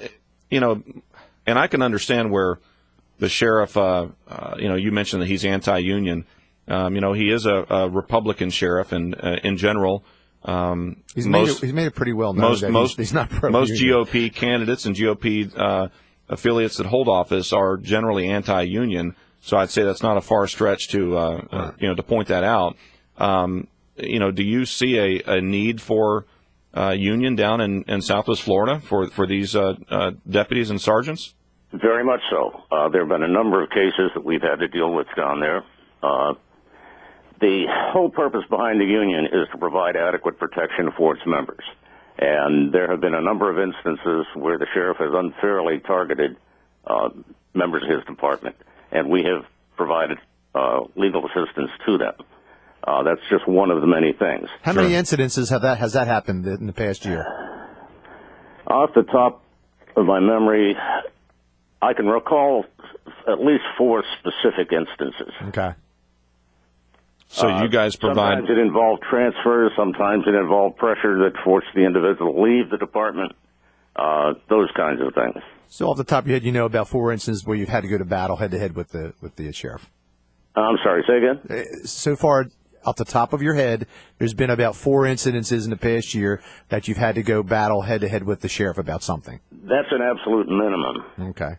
and I can understand where the sheriff, you mentioned that he's anti-union. He is a Republican sheriff, and in general, he's made it pretty well known that he's not pro-union. Most GOP candidates and GOP affiliates that hold office are generally anti-union. So I'd say that's not a far stretch to point that out. Do you see a need for union down in Southwest Florida for these deputies and sergeants? Very much so. There have been a number of cases that we've had to deal with down there. The whole purpose behind the union is to provide adequate protection for its members. And there have been a number of instances where the sheriff has unfairly targeted members of his department, and we have provided legal assistance to them. That's just one of the many things. How many incidences has that happened in the past year? Off the top of my memory, I can recall at least 4 specific instances. Okay. So you guys provide... Sometimes it involved transfers, sometimes it involved pressure that forced the individual to leave the department, those kinds of things. So off the top of your head, about 4 instances where you've had to go to battle head-to-head with the sheriff? I'm sorry, say again? So far, off the top of your head, there's been about 4 incidences in the past year that you've had to go battle head-to-head with the sheriff about something. That's an absolute minimum. Okay.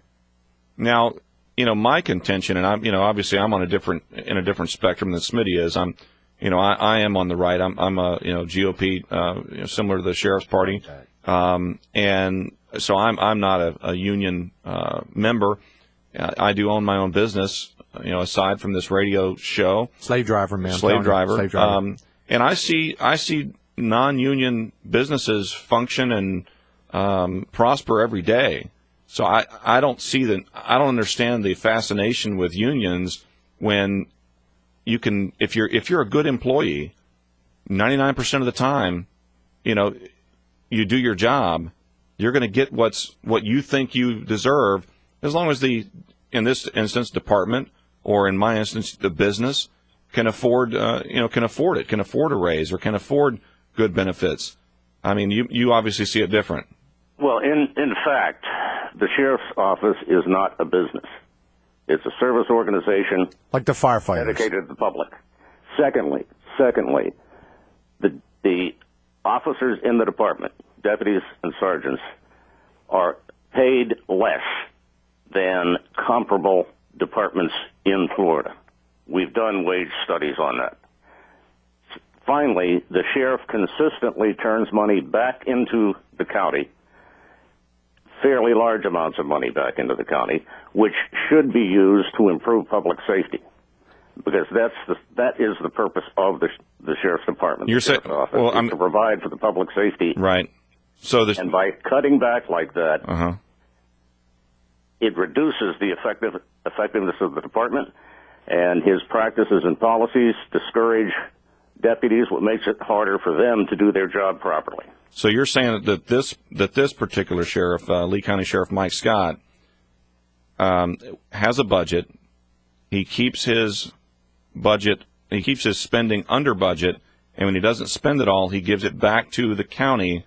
Now, my contention, and I'm, obviously I'm in a different spectrum than Smitty is. I am on the right. I'm a, GOP, similar to the sheriff's party. And so I'm not a union, member. I do own my own business, aside from this radio show. Slave driver, man. Slave driver. And I see non-union businesses function and, prosper every day. So I don't understand the fascination with unions when you can, if you're a good employee, 99% of the time, you do your job, you're going to get what you think you deserve, as long as in this instance, department, or in my instance, the business can afford a raise or can afford good benefits. I mean, you obviously see it different. Well, in fact, the sheriff's office is not a business. It's a service organization. Like the firefighters. Dedicated to the public. Secondly, the officers in the department, deputies and sergeants, are paid less than comparable departments in Florida. We've done wage studies on that. Finally, the sheriff consistently turns money back into the county, fairly large amounts of money back into the county, which should be used to improve public safety, because that is the purpose of the sheriff's department. You're saying, well, to provide for the public safety, right? So and by cutting back like that, it reduces the effectiveness of the department, and his practices and policies discourage deputies, what makes it harder for them to do their job properly. So you're saying that this particular sheriff, Lee County Sheriff Mike Scott, has a budget. He keeps his spending under budget, and when he doesn't spend it all, he gives it back to the county,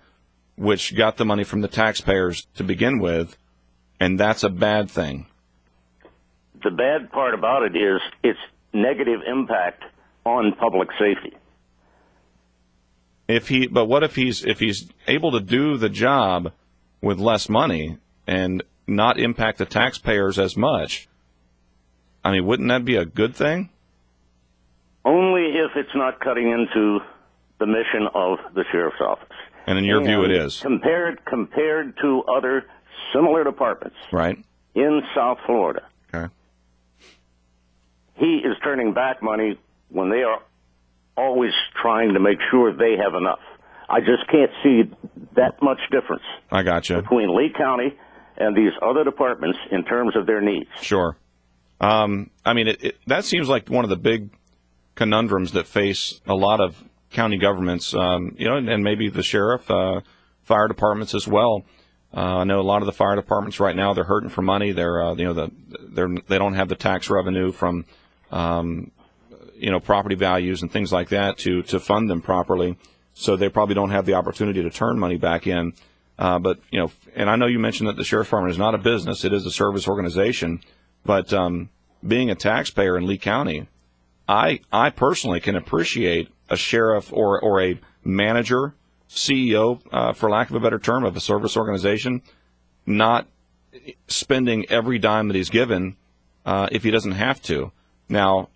which got the money from the taxpayers to begin with, and that's a bad thing. The bad part about it is its negative impact on public safety. But what if he's able to do the job with less money and not impact the taxpayers as much? I mean, wouldn't that be a good thing? Only if it's not cutting into the mission of the sheriff's office. And in your view, it is. Compared to other similar departments, right, in South Florida. Okay. He is turning back money when they are always trying to make sure they have enough. I just can't see that much difference. I gotcha. Between Lee County and these other departments in terms of their needs. Sure. I mean, that seems like one of the big conundrums that face a lot of county governments, and maybe the sheriff, fire departments as well. I know a lot of the fire departments right now, they're hurting for money. They don't have the tax revenue from, property values and things like that to fund them properly. So they probably don't have the opportunity to turn money back in. But and I know you mentioned that the sheriff's department is not a business. It is a service organization. But being a taxpayer in Lee County, I personally can appreciate a sheriff or a manager, CEO, for lack of a better term, of a service organization, not spending every dime that he's given if he doesn't have to. Now,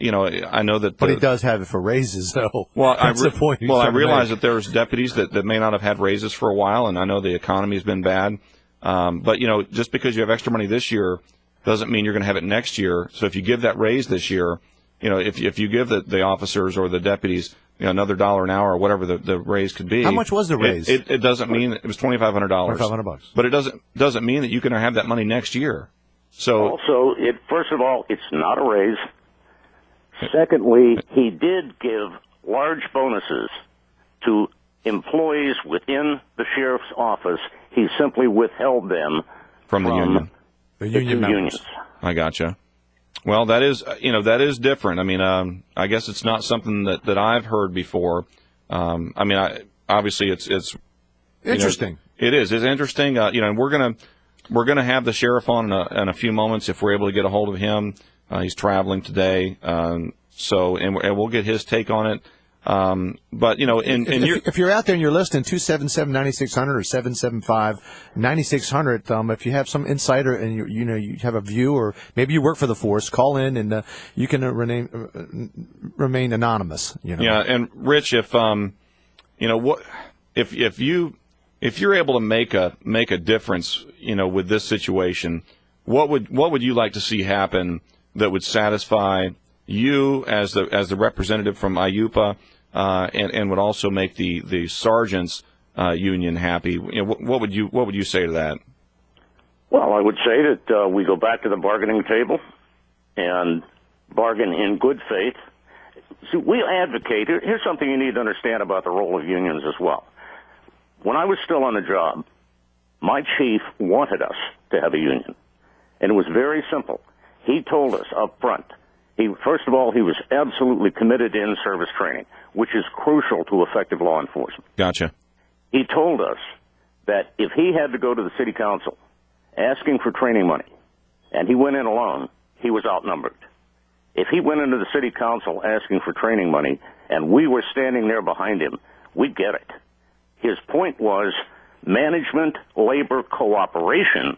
I know that... But he does have it for raises, though. Well, that's the point. Well, I realize that there's deputies that may not have had raises for a while, and I know the economy has been bad. But, just because you have extra money this year doesn't mean you're going to have it next year. So if you give that raise this year, if you give the officers or the deputies another $1 an hour or whatever the raise could be. How much was the raise? It doesn't mean it was $2,500. $2,500. But it doesn't mean that you can have that money next year. So also, first of all, it's not a raise. Secondly, he did give large bonuses to employees within the sheriff's office. He simply withheld them from the union. The union unions. I gotcha. Well, that is different. I mean, I guess it's not something that I've heard before. Obviously it's interesting. It is. It's interesting. And we're gonna have the sheriff on in a few moments if we're able to get a hold of him. He's traveling today, So, and we'll get his take on it. But if you're out there and you're listening, 277-9600 or 775-9600, if you have some insight and you have a view, or maybe you work for the force, call in and you can remain anonymous. Yeah, and Rich, if if you're able to make a difference, with this situation, what would you like to see happen that would satisfy you as the representative from IUPA? And would also make the sergeants union happy. What would you say to that? Well, I would say that we go back to the bargaining table and bargain in good faith. See, we advocate. Here's something you need to understand about the role of unions as well. When I was still on the job, my chief wanted us to have a union, and it was very simple. He told us up front. First of all, he was absolutely committed to in-service training, which is crucial to effective law enforcement. Gotcha. He told us that if he had to go to the city council asking for training money, and he went in alone, he was outnumbered. If he went into the city council asking for training money, and we were standing there behind him, we'd get it. His point was management labor cooperation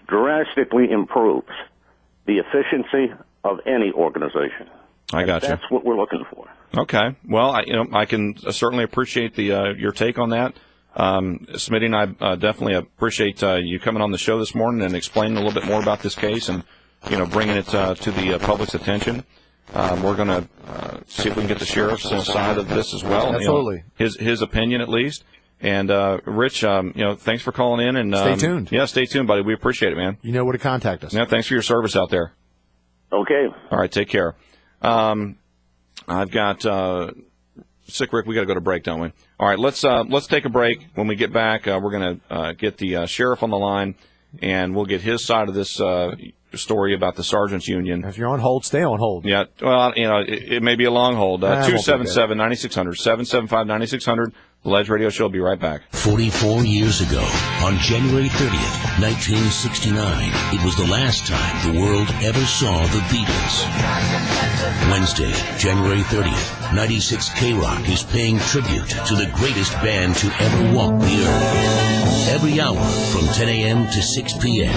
drastically improves the efficiency of any organization. I got you. That's what we're looking for. Okay. Well, I can certainly appreciate your take on that. Smitty and I definitely appreciate you coming on the show this morning and explaining a little bit more about this case and bringing it to the public's attention. We're going to see if we can get the sheriff's side of this as well. Absolutely. His opinion at least. And Rich, thanks for calling in and stay tuned. Yeah, stay tuned, buddy. We appreciate it, man. You know where to contact us. Yeah, thanks for your service out there. Okay. All right, take care. I've got Sick Rick. We got to go to break, don't we? All right, let's take a break. When we get back, we're going to get the sheriff on the line, and we'll get his side of this story about the sergeants union. If you're on hold, stay on hold. Yeah, well, it may be a long hold. 277-9600, 775-9600. The Ledge Radio Show will be right back. 44 years ago, on January 30th, 1969, it was the last time the world ever saw the Beatles. Wednesday, January 30th, 96 K-Rock is paying tribute to the greatest band to ever walk the earth. Every hour from 10 a.m. to 6 p.m.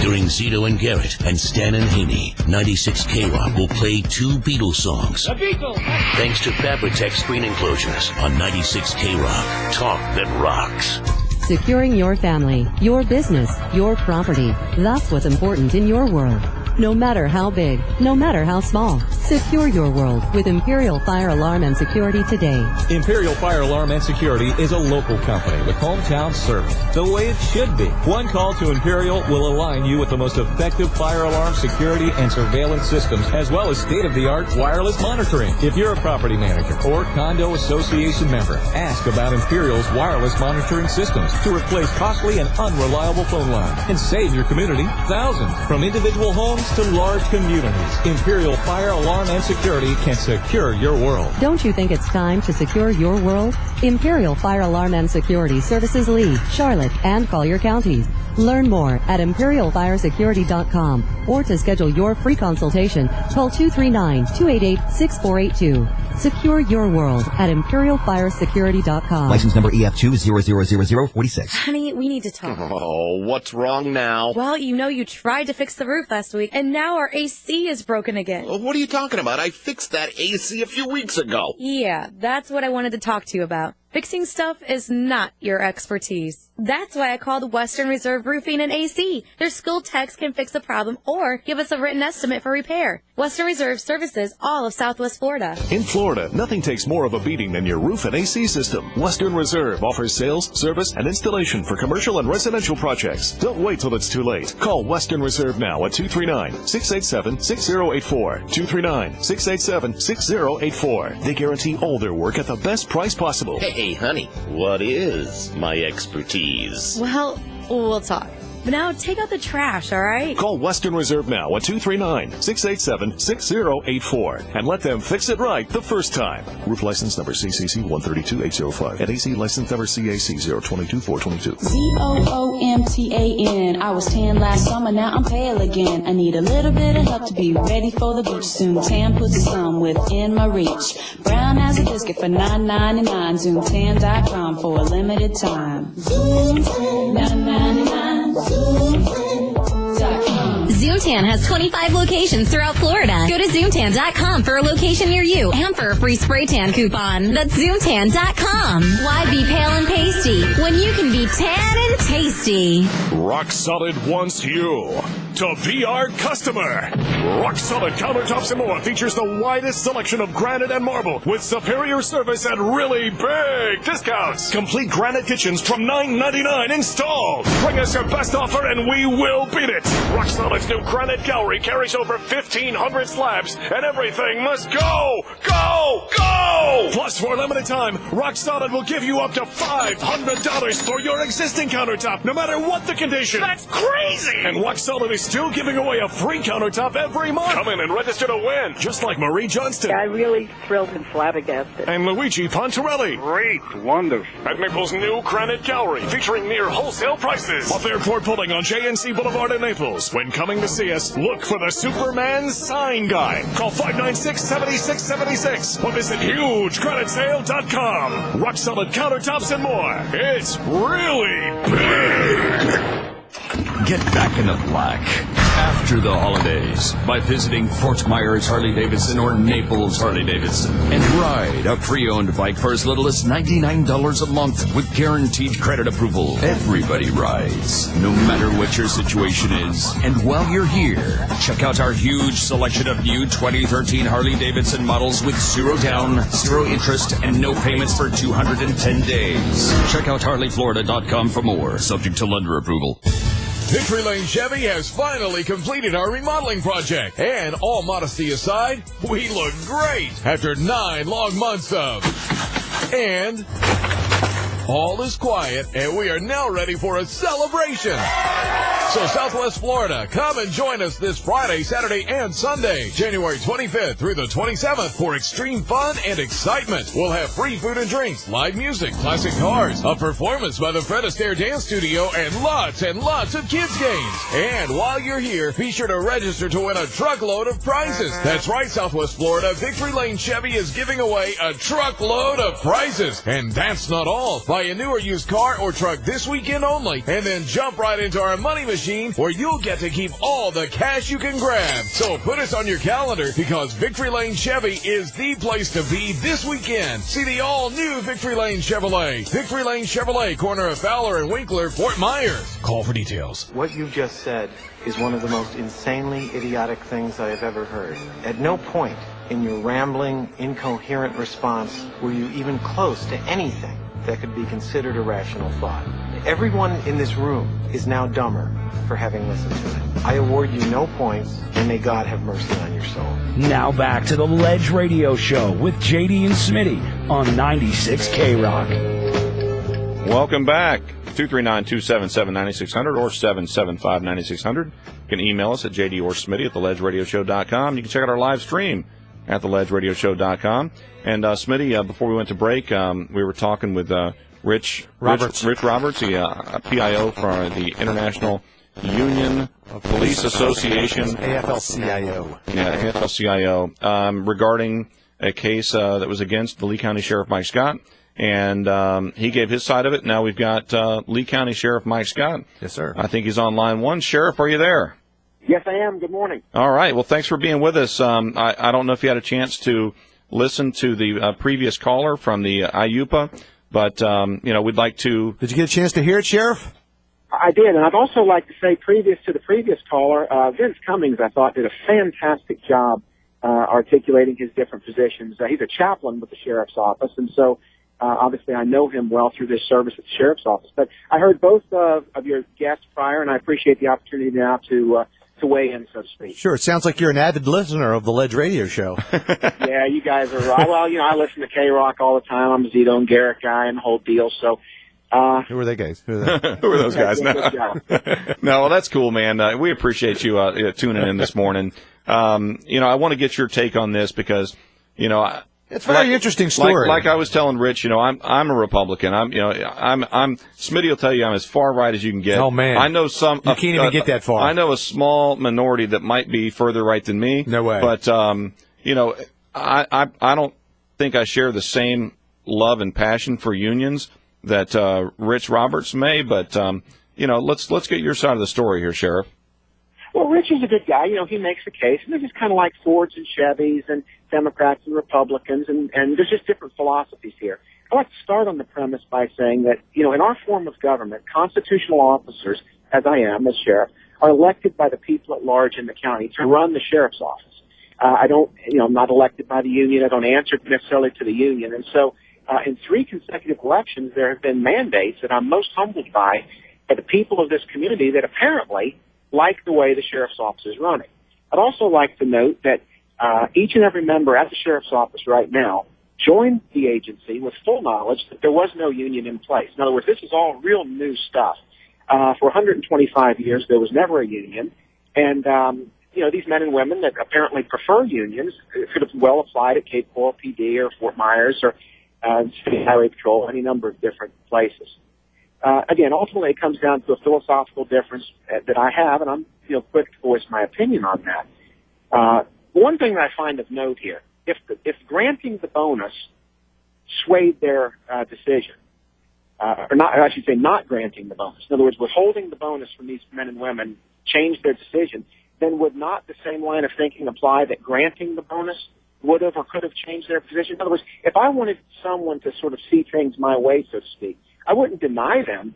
During Zito and Garrett and Stan and Haney, 96 K-Rock will play 2 Beatles songs. The Beatles! Thanks to Fabritech screen enclosures on 96 K-Rock. Talk that rocks. Securing your family, your business, your property. That's what's important in your world. No matter how big, no matter how small, secure your world with Imperial Fire Alarm and Security today. Imperial Fire Alarm and Security is a local company with hometown service, the way it should be. One call to Imperial will align you with the most effective fire alarm, security, and surveillance systems, as well as state-of-the-art wireless monitoring. If you're a property manager or condo association member, ask about Imperial's wireless monitoring systems to replace costly and unreliable phone lines and save your community thousands. From individual homes to large communities, Imperial Fire Alarm and Security can secure your world. Don't you think it's time to secure your world? Imperial Fire Alarm and Security services Lee, Charlotte, and Collier counties. Learn more at ImperialFireSecurity.com or to schedule your free consultation, call 239-288-6482. Secure your world at ImperialFireSecurity.com. License number EF2000046. Honey, we need to talk. Oh, what's wrong now? Well, you tried to fix the roof last week, and now our AC is broken again. What are you talking about? I fixed that AC a few weeks ago. Yeah, that's what I wanted to talk to you about. Fixing stuff is not your expertise. That's why I called Western Reserve Roofing and AC. Their skilled techs can fix the problem or give us a written estimate for repair. Western Reserve services all of Southwest Florida. In Florida, nothing takes more of a beating than your roof and AC system. Western Reserve offers sales, service, and installation for commercial and residential projects. Don't wait till it's too late. Call Western Reserve now at 239-687-6084. 239-687-6084. They guarantee all their work at the best price possible. Hey, honey, what is my expertise? Well, we'll talk. But now take out the trash, all right? Call Western Reserve now at 239-687-6084 and let them fix it right the first time. Roof license number CCC 132805 and AC license number CAC 022422. ZOOMTAN. I was tan last summer, now I'm pale again. I need a little bit of help to be ready for the beach soon. Tan puts the sun within my reach. Brown as a biscuit for $9.99. ZoomTan.com for a limited time. ZoomTan, $9.99. ZoomTan.com. Zoomtan has 25 locations throughout Florida. Go to Zoomtan.com for a location near you and for a free spray tan coupon. That's Zoomtan.com. Why be pale and pasty when you can be tan and tasty? Rock Solid wants you to be our customer. Rock Solid Countertops and More features the widest selection of granite and marble with superior service and really big discounts. Complete granite kitchens from $9.99 installed. Bring us your best offer and we will beat it. Rock Solid's new granite gallery carries over 1,500 slabs and everything must go, go, go! Plus, for a limited time, Rock Solid will give you up to $500 for your existing countertop, no matter what the condition. That's crazy! And Rock Solid is still giving away a free countertop every month. Come in and register to win, just like Marie Johnston. I'm really thrilled and flabbergasted. And Luigi Pontorelli. Great, wonderful. At Naples' new Granite Gallery, featuring near wholesale prices. Off Airport Building on JNC Boulevard in Naples. When coming to see us, look for the Superman sign guy. Call 596-7676 or visit HugeGraniteSale.com. Rock Solid Countertops and More. It's really big. Get back in the black after the holidays by visiting Fort Myers Harley-Davidson or Naples Harley-Davidson and ride a pre-owned bike for as little as $99 a month with guaranteed credit approval. Everybody rides, no matter what your situation is. And while you're here, check out our huge selection of new 2013 Harley-Davidson models with zero down, zero interest, and no payments for 210 days. Check out HarleyFlorida.com for more, subject to lender approval. Victory Lane Chevy has finally completed our remodeling project. And all modesty aside, we look great after 9 long months of. And all is quiet, and we are now ready for a celebration. So Southwest Florida, come and join us this Friday, Saturday, and Sunday, January 25th through the 27th for extreme fun and excitement. We'll have free food and drinks, live music, classic cars, a performance by the Fred Astaire Dance Studio, and lots of kids games. And while you're here, be sure to register to win a truckload of prizes. That's right, Southwest Florida, Victory Lane Chevy is giving away a truckload of prizes. And that's not all. Buy a new or used car or truck this weekend only, and then jump right into our money machine where you'll get to keep all the cash you can grab. So put us on your calendar because Victory Lane Chevy is the place to be this weekend. See the all-new Victory Lane Chevrolet. Victory Lane Chevrolet, corner of Fowler and Winkler, Fort Myers. Call for details. What you've just said is one of the most insanely idiotic things I have ever heard. At no point in your rambling, incoherent response were you even close to anything that could be considered a rational thought. Everyone in this room is now dumber for having listened to it. I award you no points, and may God have mercy on your soul. Now back to the Ledge Radio Show with JD and Smitty on 96 K-Rock. Welcome back. 239-277-9600 or 775-9600. You can email us at JD or Smitty at theledgeradioshow.com. You can check out our live stream at theledgeradioshow.com. And Smitty, before we went to break, we were talking with Rich Roberts, the PIO for the International Union Police Association. AFL-CIO. Yeah, AFL-CIO, regarding a case that was against the Lee County Sheriff Mike Scott. And he gave his side of it. Now we've got Lee County Sheriff Mike Scott. Yes, sir. I think he's on line one. Sheriff, are you there? Yes, I am. Good morning. All right. Well, thanks for being with us. I don't know if you had a chance to listen to the previous caller from the IUPA, but, we'd like to... Did you get a chance to hear it, Sheriff? I did, and I'd also like to say, previous to the previous caller, Vince Cummings, I thought, did a fantastic job articulating his different positions. He's a chaplain with the Sheriff's Office, and so obviously I know him well through this service at the Sheriff's Office. But I heard both of your guests prior, and I appreciate the opportunity now to weigh in, so to speak. Sure. It sounds like you're an avid listener of the Ledge Radio Show. Yeah, you guys are right. Well, I listen to K-Rock all the time. I'm a Zito and Garrett guy and the whole deal. So Who are they guys? Who are they? Who are those guys? Yeah, No. good job. No, well, that's cool, man. We appreciate you tuning in this morning. I want to get your take on this because, it's a very interesting story. Like I was telling Rich, I'm a Republican. I'm Smitty will tell you I'm as far right as you can get. Oh man, I know some. You can't even get that far. I know a small minority that might be further right than me. No way. But I don't think I share the same love and passion for unions that Rich Roberts may. But let's get your side of the story here, Sheriff. Well, Rich is a good guy. He makes a case. And this is kind of like Fords and Chevys and Democrats and Republicans, and there's just different philosophies here. I'd like to start on the premise by saying that, in our form of government, constitutional officers, as I am, as sheriff, are elected by the people at large in the county to run the sheriff's office. I'm not elected by the union. I don't answer necessarily to the union. And so in 3 consecutive elections, there have been mandates that I'm most humbled by the people of this community that apparently like the way the sheriff's office is running. I'd also like to note that each and every member at the sheriff's office right now joined the agency with full knowledge that there was no union in place. In other words, this is all real new stuff. For 125 years, there was never a union. And, these men and women that apparently prefer unions could have well applied at Cape Coral PD or Fort Myers or State Highway Patrol, any number of different places. Again, ultimately, it comes down to a philosophical difference that I have, and I'm quick to voice my opinion on that. One thing that I find of note here, if granting the bonus swayed their decision, not granting the bonus, in other words, withholding the bonus from these men and women changed their decision, then would not the same line of thinking apply that granting the bonus would have or could have changed their position? In other words, if I wanted someone to sort of see things my way, so to speak, I wouldn't deny them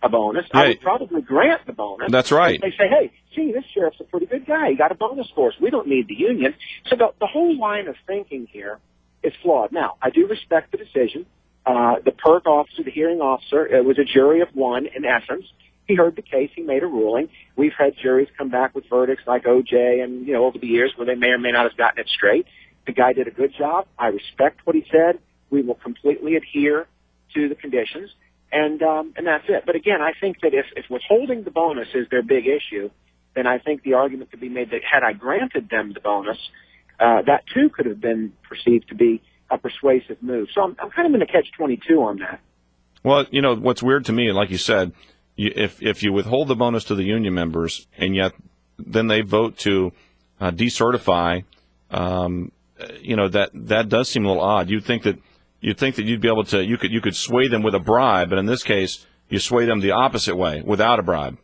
a bonus. I would probably grant the bonus. That's right. They say, hey, gee, this sheriff's a pretty good guy. He got a bonus for us. We don't need the union. So the whole line of thinking here is flawed. Now, I do respect the decision. The PERC officer, the hearing officer, it was a jury of one in essence. He heard the case. He made a ruling. We've had juries come back with verdicts like OJ and, over the years where they may or may not have gotten it straight. The guy did a good job. I respect what he said. We will completely adhere to the conditions. And that's it. But again, I think that if withholding the bonus is their big issue, then I think the argument could be made that had I granted them the bonus, that too could have been perceived to be a persuasive move. So I'm kind of in a catch-22 on that. Well, what's weird to me, like you said, if you withhold the bonus to the union members and yet then they vote to decertify, that does seem a little odd. You'd think that you'd be able to you could sway them with a bribe, but in this case you sway them the opposite way without a bribe.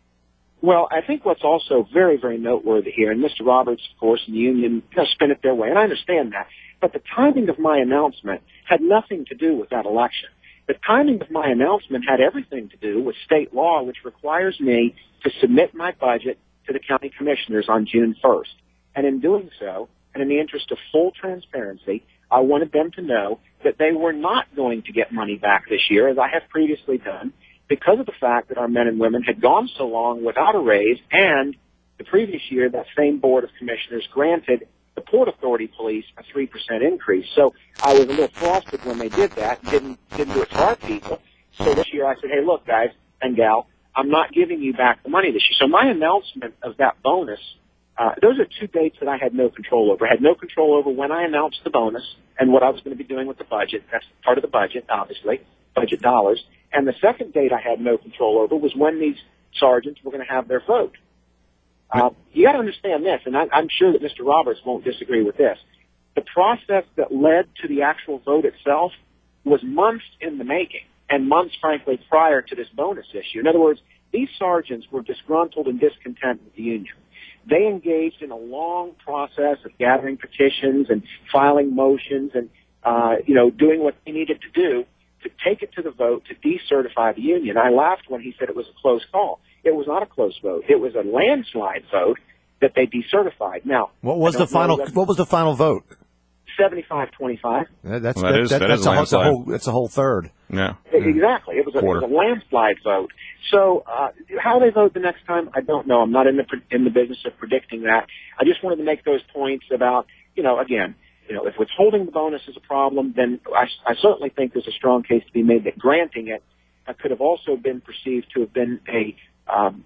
Well, I think what's also very, very noteworthy here, and Mr. Roberts, of course, and the union spin it their way, and I understand that, but the timing of my announcement had nothing to do with that election. The timing of my announcement had everything to do with state law, which requires me to submit my budget to the county commissioners on June 1st. And in doing so, and in the interest of full transparency, I wanted them to know that they were not going to get money back this year, as I have previously done, because of the fact that our men and women had gone so long without a raise, and the previous year that same Board of Commissioners granted the Port Authority police a 3% increase. So I was a little frosted when they did that, didn't do it for our people. So this year I said, hey, look, guys and gal, I'm not giving you back the money this year. So my announcement of that bonus, those are 2 dates that I had no control over. I had no control over when I announced the bonus and what I was going to be doing with the budget. That's part of the budget, obviously, budget dollars. And the second date I had no control over was when these sergeants were going to have their vote. You got to understand this, and I'm sure that Mr. Roberts won't disagree with this. The process that led to the actual vote itself was months in the making, and months, frankly, prior to this bonus issue. In other words, these sergeants were disgruntled and discontent with the union. They engaged in a long process of gathering petitions and filing motions and, doing what they needed to do to take it to the vote to decertify the union. I laughed when he said it was a close call. It was not a close vote. It was a landslide vote that they decertified. Now, what was the final vote? 75-25. That's a whole third. Yeah. Exactly. It was a landslide vote. So how they vote the next time, I don't know. I'm not in the business of predicting that. I just wanted to make those points about, if withholding the bonus is a problem, then I certainly think there's a strong case to be made that granting it could have also been perceived to have been an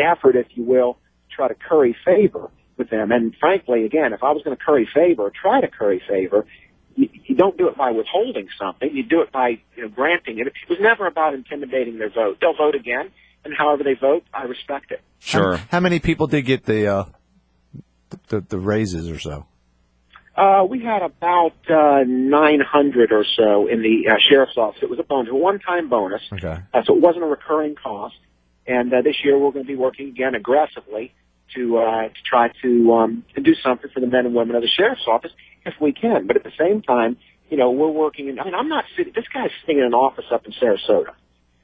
effort, if you will, to try to curry favor with them. And frankly, again, if I was going to curry favor, or try to curry favor, you don't do it by withholding something. You do it by granting it. It was never about intimidating their vote. They'll vote again, and however they vote, I respect it. Sure. How many people did get the raises or so? We had about 900 or so in the sheriff's office. It was a bonus, a one-time bonus. Okay. So it wasn't a recurring cost. And this year we're going to be working again aggressively to try to do something for the men and women of the sheriff's office if we can. But at the same time, we're working. I'm not sitting. This guy's sitting in an office up in Sarasota.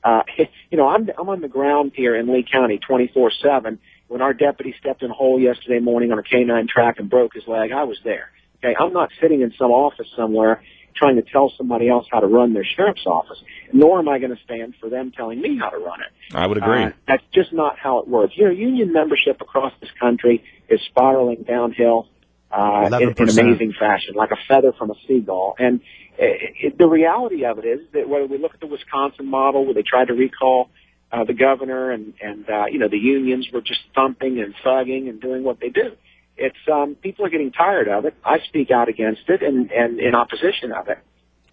I'm on the ground here in Lee County 24/7. When our deputy stepped in a hole yesterday morning on a canine track and broke his leg, I was there. Okay, I'm not sitting in some office somewhere trying to tell somebody else how to run their sheriff's office, nor am I going to stand for them telling me how to run it. I would agree. That's just not how it works. Union membership across this country is spiraling downhill in amazing fashion, like a feather from a seagull. And the reality of it is that whether we look at the Wisconsin model where they tried to recall the governor and the unions were just thumping and thugging and doing what they do. It's people are getting tired of it. I speak out against it and in opposition of it.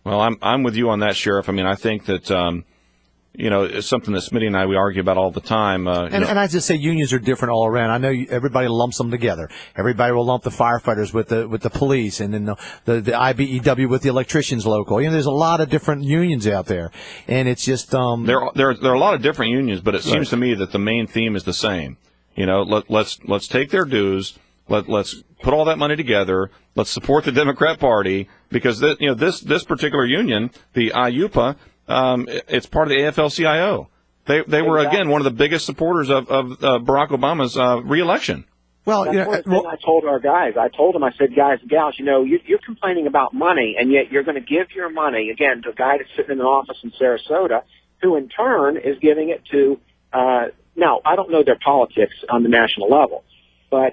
Well, I'm with you on that, Sheriff. I mean, I think that it's something that Smitty and we argue about all the time. And I just say unions are different all around. I know everybody lumps them together. Everybody will lump the firefighters with the police, and then the IBEW with the electricians local. There's a lot of different unions out there, and it's just there are a lot of different unions, but it seems to me that the main theme is the same. Let's take their dues. Let's put all that money together. Let's support the Democrat Party because this particular union, the IUPA, it's part of the AFL-CIO. They were again one of the biggest supporters of Barack Obama's reelection. Well, that's one thing I told our guys. I told them, I said, guys and gals, you're complaining about money, and yet you're going to give your money again to a guy that's sitting in an office in Sarasota, who in turn is giving it to. Now, I don't know their politics on the national level, but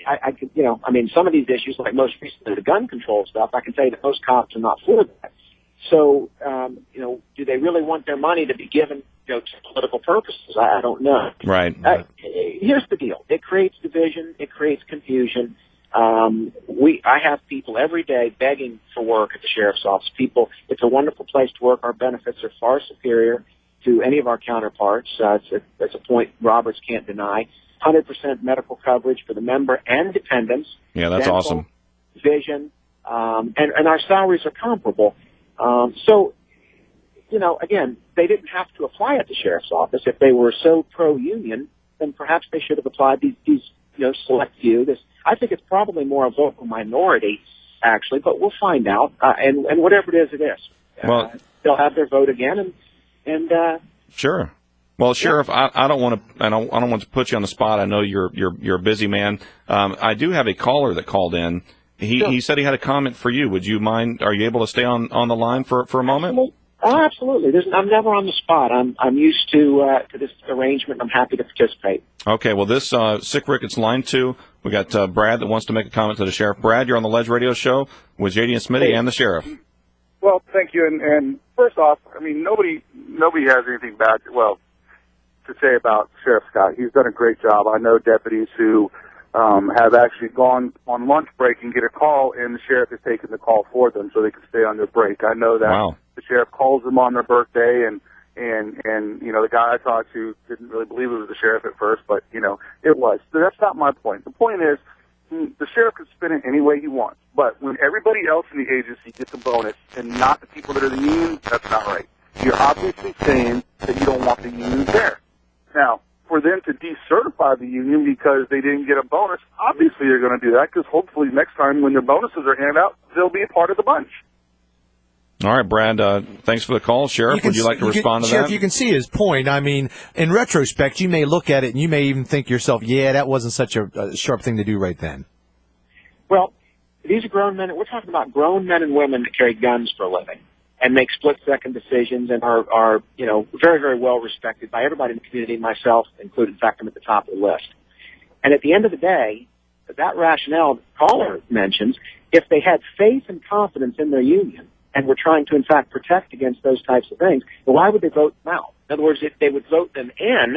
I could, some of these issues, like most recently the gun control stuff, I can tell you that most cops are not for that. So, do they really want their money to be given, to political purposes? I don't know. Right. Here's the deal. It creates division. It creates confusion. I have people every day begging for work at the sheriff's office. It's a wonderful place to work. Our benefits are far superior to any of our counterparts. That's a point Roberts can't deny. 100% medical coverage for the member and dependents. Yeah, that's dental, awesome. Vision, and our salaries are comparable. So, again, they didn't have to apply at the sheriff's office. If they were so pro-union, then perhaps they should have applied these select few. I think it's probably more a vocal minority, actually, but we'll find out. And whatever it is. Well, they'll have their vote again, and sure. Well, Sheriff, I don't want to put you on the spot. I know you're a busy man. I do have a caller that called in. He said he had a comment for you. Would you mind? Are you able to stay on the line for a moment? Absolutely. I'm never on the spot. I'm used to this arrangement. I'm happy to participate. Okay. Well, this Sick Ricketts line 2. We got Brad that wants to make a comment to the sheriff. Brad, you're on the Ledge Radio Show with JD and Smitty and the sheriff. Well, thank you. And first off, nobody has anything bad to say about Sheriff Scott. He's done a great job. I know deputies who have actually gone on lunch break and get a call, and the sheriff has taken the call for them so they can stay on their break. I know that the sheriff calls them on their birthday, and the guy I talked to didn't really believe it was the sheriff at first, but it was. So that's not my point. The point is the sheriff can spin it any way he wants, but when everybody else in the agency gets a bonus and not the people that are the union, that's not right. You're obviously saying that you don't want the union there. Now, for them to decertify the union because they didn't get a bonus, obviously they're going to do that because hopefully next time when their bonuses are handed out, they'll be a part of the bunch. All right, Brad, thanks for the call. Sheriff, would you like to respond to that? Sheriff, you can see his point. In retrospect, you may look at it and you may even think to yourself, that wasn't such a sharp thing to do right then. Well, these are grown men. We're talking about grown men and women that carry guns for a living and make split-second decisions and are very, very well respected by everybody in the community, myself included. In fact, I'm at the top of the list. And at the end of the day, that rationale the caller mentions, if they had faith and confidence in their union and we're trying to, in fact, protect against those types of things, then why would they vote them out? In other words, if they would vote them in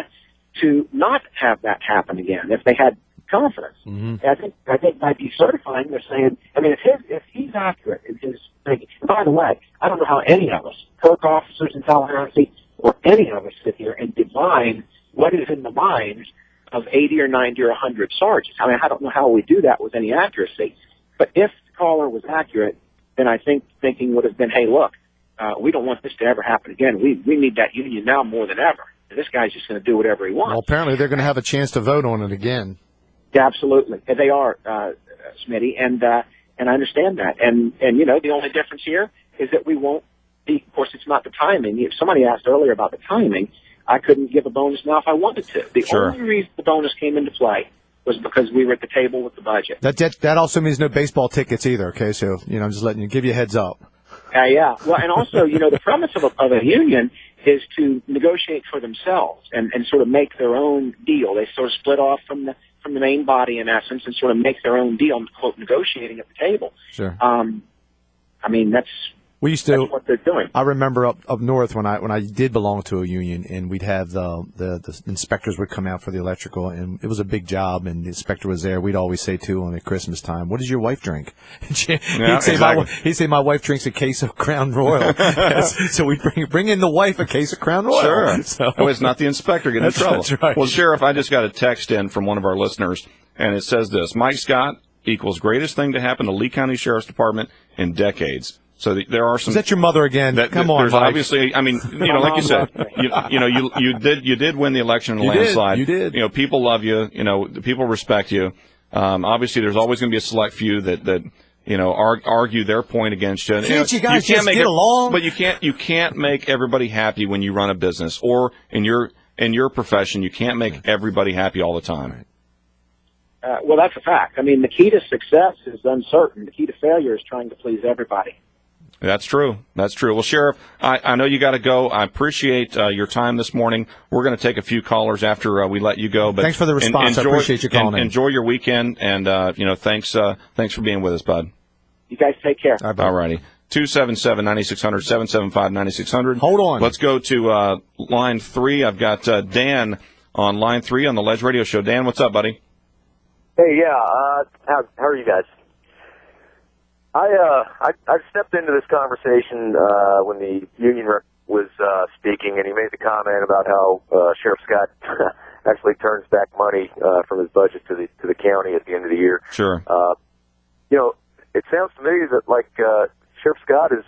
to not have that happen again, if they had confidence. Mm-hmm. I think by decertifying, they're saying, I mean, if he's accurate in his thinking. And by the way, I don't know how any of us, Kirk officers in Tallahassee, or any of us sit here and divine what is in the minds of 80 or 90 or 100 sergeants. I mean, I don't know how we do that with any accuracy. But if the caller was accurate, then I think thinking would have been, hey, look, we don't want this to ever happen again. We need that union now more than ever. And this guy's just going to do whatever he wants. Well, apparently they're going to have a chance to vote on it again. Yeah, absolutely. They are, Smitty, and I understand that. And you know, the only difference here is that we won't be, of course, it's not the timing. If somebody asked earlier about the timing, I couldn't give a bonus now if I wanted to. The only reason the bonus came into play was because we were at the table with the budget. That also means no baseball tickets either, okay? So, you know, I'm just letting you give you a heads up. Yeah. Well, and also, you know, the premise of a union is to negotiate for themselves and sort of make their own deal. They sort of split off from the main body, in essence, and sort of make their own deal, quote, negotiating at the table. Sure. I mean, that's what they're doing. I remember up north when I did belong to a union, and we'd have the inspectors would come out for the electrical, and it was a big job, and the inspector was there. We'd always say too on at Christmas time, "What does your wife drink?" He'd say my wife drinks a case of Crown Royal. So we bring in the wife a case of Crown Royal. Sure. So, it's not the inspector getting in trouble. That's right. Well, Sheriff, I just got a text in from one of our listeners, and it says this: Mike Scott equals greatest thing to happen to Lee County Sheriff's Department in decades. So there are some. Is that your mother again? Come on, Mike. Obviously, I mean, you know, like you said, you did win the election in a landslide. You did. You know, people love you. You know, people respect you. Obviously, there's always going to be a select few that you know argue their point against you. Can't you guys just get along? But you can't make everybody happy when you run a business, or in your profession, you can't make everybody happy all the time. Well, that's a fact. I mean, the key to success is uncertain. The key to failure is trying to please everybody. That's true. Well, Sheriff, I know you got to go. I appreciate your time this morning. We're going to take a few callers after we let you go. But thanks for the response. I appreciate you calling in. Enjoy your weekend, and thanks for being with us, bud. You guys take care. All righty. 277-9600, 775-9600. Hold on. Let's go to line 3. I've got Dan on line 3 on the Ledge Radio Show. Dan, what's up, buddy? Hey, how are you guys? I stepped into this conversation when the union rep was speaking, and he made the comment about how Sheriff Scott actually turns back money from his budget to the county at the end of the year. Sure. You know, it sounds to me that like Sheriff Scott is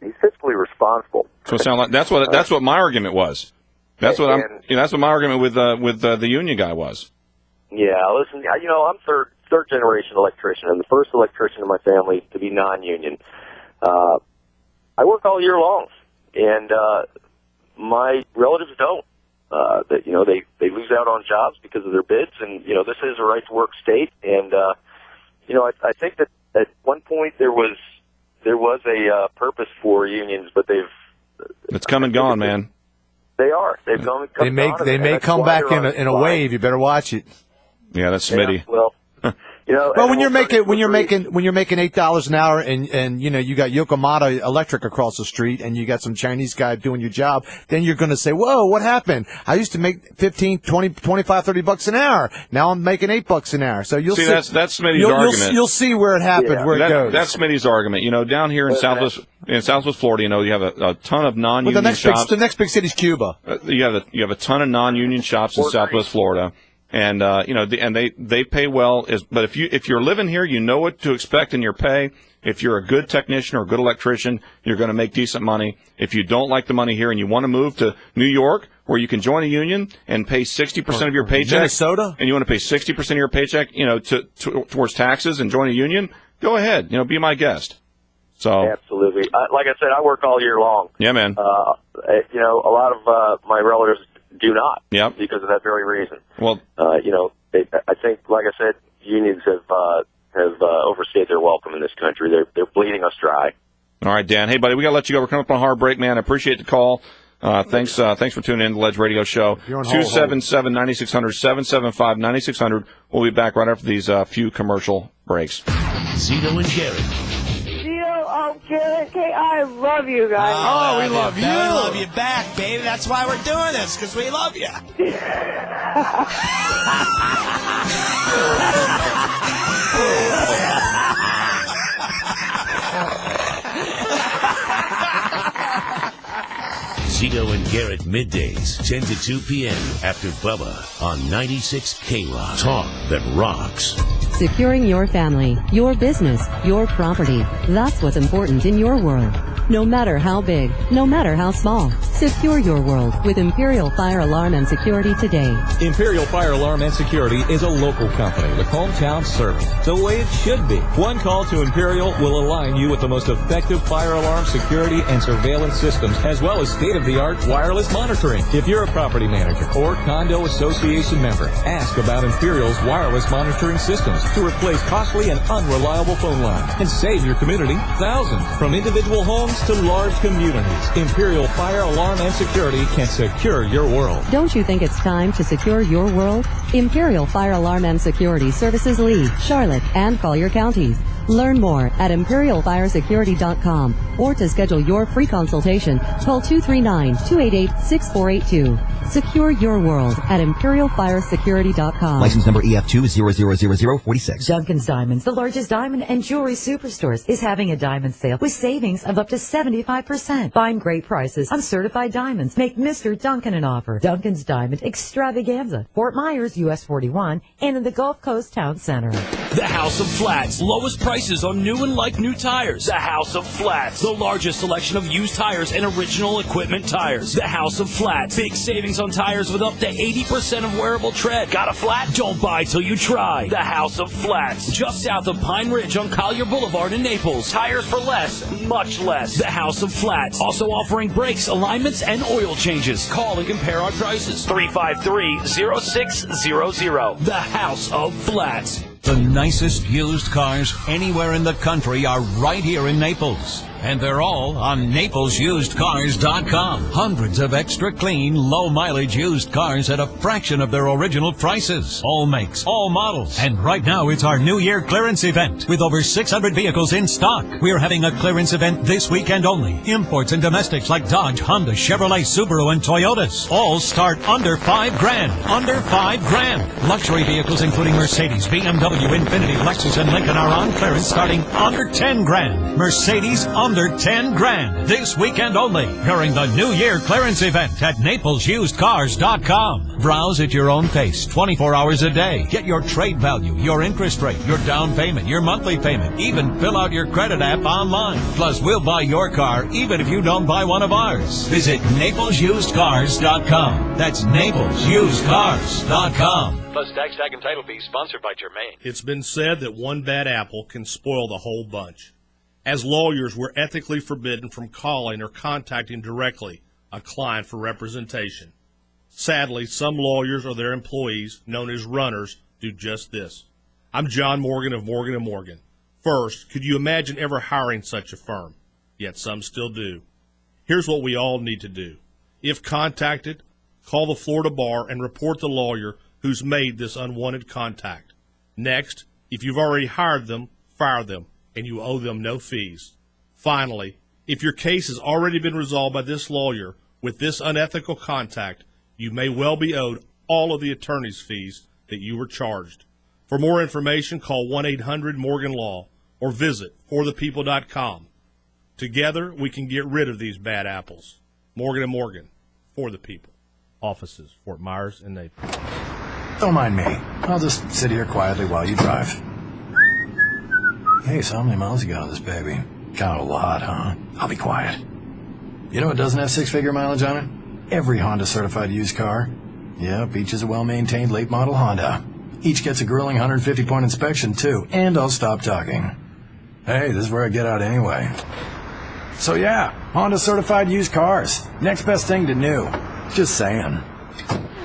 he's fiscally responsible. So it sounds like that's what my argument was. That's what my argument with the union guy was. Yeah, listen, you know, I'm third generation electrician. I'm the first electrician in my family to be non-union. I work all year long, and my relatives don't. That you know, they lose out on jobs because of their bids, and you know, this is a right to work state. And you know, I think that at one point there was a purpose for unions, but it's come and gone, man. They are. They've come. They may come back in a wave. You better watch it. Yeah, that's Smitty. Yeah, well, you know, when you're making $8 an hour and you know you got Yokohama Electric across the street and you got some Chinese guy doing your job, then you're going to say, "Whoa, what happened? I used to make 15, 20, 25, $30 an hour. Now I'm making $8 an hour." So you'll see. That's Smitty's argument. You'll see where it happens, where it goes. That's Smitty's argument. You know, down here in Southwest Florida, you know, you have a ton of non-union shops. The next big city is Cuba. You have a ton of non-union shops in Southwest Florida. And you know, they pay well. But if you're living here, you know what to expect in your pay. If you're a good technician or a good electrician, you're going to make decent money. If you don't like the money here and you want to move to New York, where you can join a union and pay 60% of your paycheck, Minnesota, and you want to pay 60% of your paycheck, you know, towards taxes and join a union, go ahead. You know, be my guest. So absolutely, like I said, I work all year long. Yeah, man. You know, a lot of my relatives do not. Yep. Because of that very reason. Well, you know, I think, like I said, unions have overstayed their welcome in this country. They're bleeding us dry. All right, Dan. Hey, buddy, we got to let you go. We're coming up on a hard break, man. I appreciate the call. Thanks for tuning in to the Ledge Radio Show. 277-9600, 775-9600. We'll be back right after these few commercial breaks. Zito and Gary. Zito, Garrett, Kay, I love you guys. Oh, we love you. We love you back, baby. That's why we're doing this, because we love you. Zito and Garrett middays, 10 to 2 p.m. after Bubba on 96 K-Rock. Talk that rocks. Securing your family, your business, your property. That's what's important in your world. No matter how big, no matter how small. Secure your world with Imperial Fire Alarm and Security today. Imperial Fire Alarm and Security is a local company with hometown service, the way it should be. One call to Imperial will align you with the most effective fire alarm security and surveillance systems, as well as state-of-the-art wireless monitoring. If you're a property manager or condo association member, ask about Imperial's wireless monitoring systems to replace costly and unreliable phone lines and save your community thousands. From individual homes to large communities, Imperial Fire Alarm and Security can secure your world. Don't you think it's time to secure your world? Imperial Fire Alarm and Security services Lee, Charlotte, and Collier counties. Learn more at ImperialFireSecurity.com or to schedule your free consultation, call 239-288-6482. Secure your world at ImperialFireSecurity.com. License number EF2000046. Duncan's Diamonds, the largest diamond and jewelry superstores, is having a diamond sale with savings of up to 75%. Find great prices on certified diamonds. Make Mr. Duncan an offer. Duncan's Diamond Extravaganza, Fort Myers, US 41, and in the Gulf Coast Town Center. The House of Flats. Lowest prices on new and like-new tires. The House of Flats. The largest selection of used tires and original equipment tires. The House of Flats. Big savings on tires with up to 80% of wearable tread. Got a flat? Don't buy till you try. The House of Flats. Just south of Pine Ridge on Collier Boulevard in Naples. Tires for less, much less. The House of Flats. Also offering brakes, alignments, and oil changes. Call and compare our prices. 353-0600. The House of Flats. The nicest used cars anywhere in the country are right here in Naples. And they're all on NaplesUsedCars.com. Hundreds of extra clean, low-mileage used cars at a fraction of their original prices. All makes, all models. And right now it's our New Year clearance event with over 600 vehicles in stock. We're having a clearance event this weekend only. Imports and domestics like Dodge, Honda, Chevrolet, Subaru, and Toyotas all start under $5,000. Under $5,000. Luxury vehicles including Mercedes, BMW, Infiniti, Lexus, and Lincoln are on clearance starting under $10,000. Mercedes under $10,000 this weekend only during the New Year clearance event at NaplesUsedCars.com. Browse at your own pace 24 hours a day. Get your trade value, your interest rate, your down payment, your monthly payment. Even fill out your credit app online. Plus, we'll buy your car even if you don't buy one of ours. Visit NaplesUsedCars.com. That's NaplesUsedCars.com. Plus tax, tag, and title fees, sponsored by Germain. It's been said that one bad apple can spoil the whole bunch. As lawyers, we're ethically forbidden from calling or contacting directly a client for representation. Sadly, some lawyers or their employees, known as runners, do just this. I'm John Morgan of Morgan & Morgan. First, could you imagine ever hiring such a firm? Yet some still do. Here's what we all need to do. If contacted, call the Florida Bar and report the lawyer who's made this unwanted contact. Next, if you've already hired them, fire them, and you owe them no fees. Finally, if your case has already been resolved by this lawyer with this unethical contact, you may well be owed all of the attorney's fees that you were charged. For more information, call 1-800-MORGAN-LAW or visit forthepeople.com. Together, we can get rid of these bad apples. Morgan & Morgan, for the people. Offices, Fort Myers and Naples. Don't mind me. I'll just sit here quietly while you drive. Hey, so how many miles you got on this baby? Kind of a lot, huh? I'll be quiet. You know what doesn't have six-figure mileage on it? Every Honda-certified used car. Yep, each is a well-maintained late-model Honda. Each gets a grueling 150-point inspection, too. And I'll stop talking. Hey, this is where I get out anyway. So yeah, Honda-certified used cars. Next best thing to new. Just saying.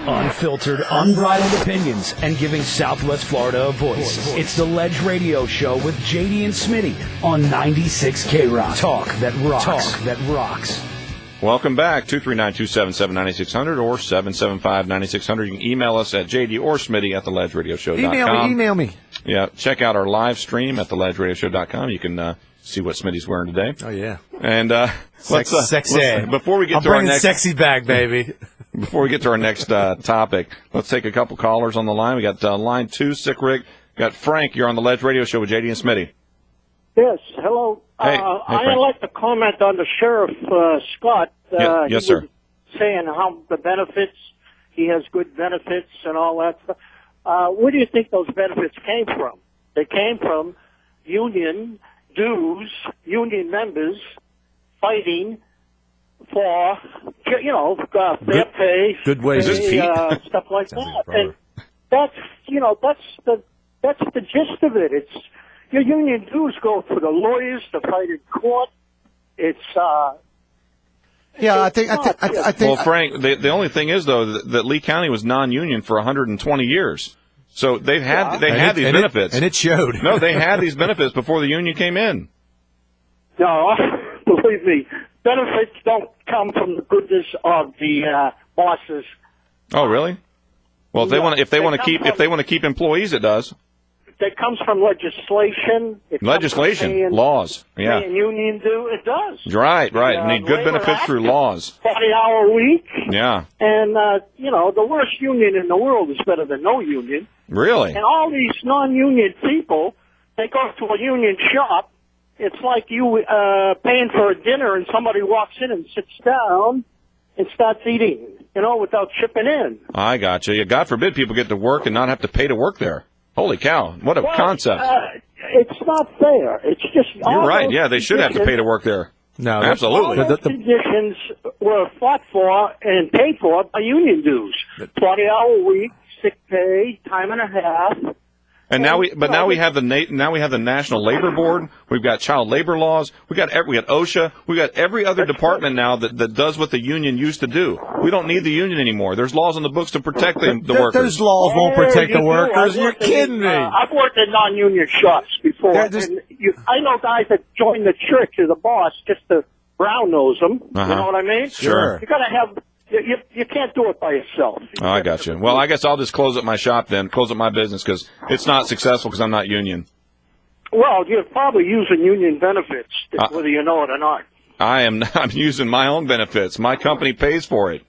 Unfiltered, unbridled opinions, and giving Southwest Florida a voice. It's the Ledge Radio Show with JD and Smitty on 96 K-Rock. Talk that rocks. Talk that rocks. Welcome back. 239-277-9600 or 775-9600. You can email us at JD or Smitty at theledgeradioshow.com. Email me. Yeah, check out our live stream at theledgeradioshow.com. You can See what Smitty's wearing today. Oh, yeah. And sexy. Before we get I'm to our bringing next sexy back, baby. Before we get to our next topic, let's take a couple callers on the line. We got line 2, Sick Rick. We got Frank. You're on the Ledge Radio Show with JD and Smitty. Yes, hello. Hey, I'd like to comment on the Sheriff Scott. Yes, sir. Saying how the benefits, he has good benefits and all that stuff. Where do you think those benefits came from? They came from union dues, union members fighting for, fair pay, good wages, stuff like that. And that's the gist of it. It's your union dues go for the lawyers to fight in court. It's I think. Well, Frank, the only thing is though that Lee County was non-union for 120 years, so they've had these benefits, and it showed. No, they had these benefits before the union came in. No, believe me, benefits don't come from the goodness of the bosses. Oh, really? Well, if they want to keep employees, it does. That comes from legislation. Laws. Yeah. Paying union due, it does. Right. You need good benefits through laws. 40-hour week. Yeah. And, the worst union in the world is better than no union. Really? And all these non-union people, they go to a union shop. It's like you paying for a dinner and somebody walks in and sits down and starts eating, without chipping in. I got you. God forbid people get to work and not have to pay to work there. Holy cow. What a concept. It's not fair. It's just... You're right. Yeah, they should have to pay to work there. No, absolutely. All those conditions were fought for and paid for by union dues. 40-hour week, sick pay, time and a half. And now we have the National Labor Board. We've got child labor laws. We got OSHA. We got every other department now that does what the union used to do. We don't need the union anymore. There's laws on the books to protect the workers. Those laws won't protect the workers. You're kidding me. I've worked in non-union shops before. And I know guys that join the church as a boss just to brown nose them. Uh-huh. You know what I mean? Sure. You got to have. You can't do it by yourself. Oh, I got you. Well, I guess I'll just close up my shop then, close up my business because it's not successful because I'm not union. Well, you're probably using union benefits, whether you know it or not. I'm using my own benefits. My company pays for it.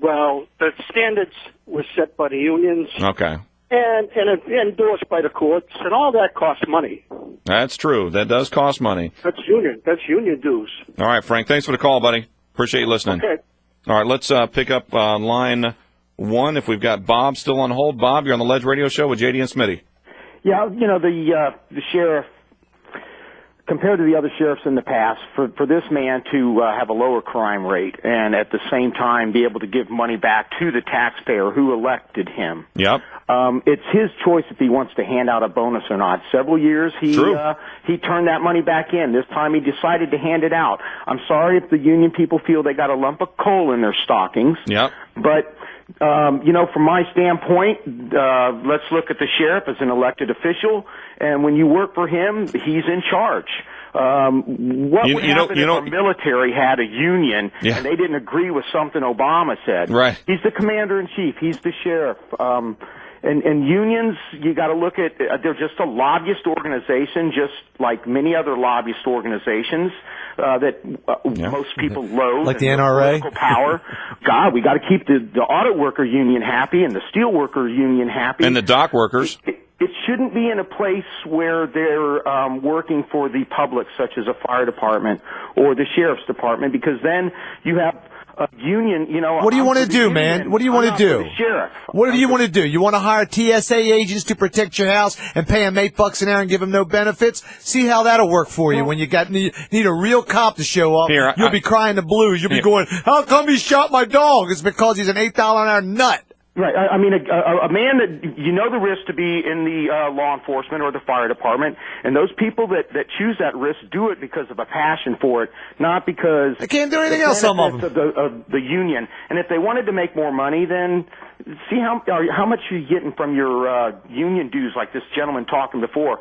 Well, the standards were set by the unions. Okay. And endorsed by the courts, and all that costs money. That's true. That does cost money. That's union dues. All right, Frank. Thanks for the call, buddy. Appreciate you listening. Okay. All right, let's pick up line 1. If we've got Bob still on hold. Bob, you're on the Ledge Radio Show with JD and Smitty. Yeah, the sheriff, compared to the other sheriffs in the past, for this man to have a lower crime rate and at the same time be able to give money back to the taxpayer who elected him. Yep. It's his choice if he wants to hand out a bonus or not. Several years he turned that money back in. This time he decided to hand it out. I'm sorry if the union people feel they got a lump of coal in their stockings. Yep. But from my standpoint, let's look at the sheriff as an elected official, and when you work for him, he's in charge. What would happen if our military had a union and they didn't agree with something Obama said? Right. He's the commander-in-chief. He's the sheriff. And unions, you got to look at, they're just a lobbyist organization, just like many other lobbyist organizations that most people loathe. Like the NRA? Political power. God, we got to keep the auto worker union happy and the steel worker union happy. And the dock workers. It shouldn't be in a place where they're working for the public, such as a fire department or the sheriff's department, because then you have a union, What do you want to do, man? What do you want to do? Sheriff. What do you want to do? You want to hire TSA agents to protect your house and pay them $8 an hour and give them no benefits? See how that'll work for you when you need a real cop to show up. You'll be crying the blues. You'll be going, how come he shot my dog? It's because he's an $8 an hour nut. Right. I mean, a man that the risk to be in the law enforcement or the fire department, and those people that choose that risk do it because of a passion for it, not because they can't do anything else. Some of them of the union, and if they wanted to make more money, then see how much are you getting from your union dues, like this gentleman talking before.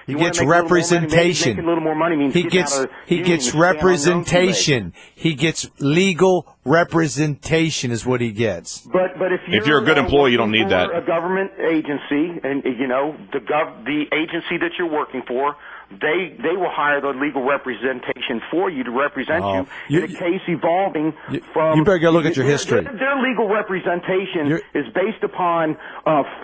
He gets representation. Making a little more money means he gets representation. He gets legal representation is what he gets. But if you're a good employee, you don't need that. A government agency, and the agency that you're working for they will hire the legal representation for you to represent you in a case evolving from. You better go look at your history. Their legal representation is based upon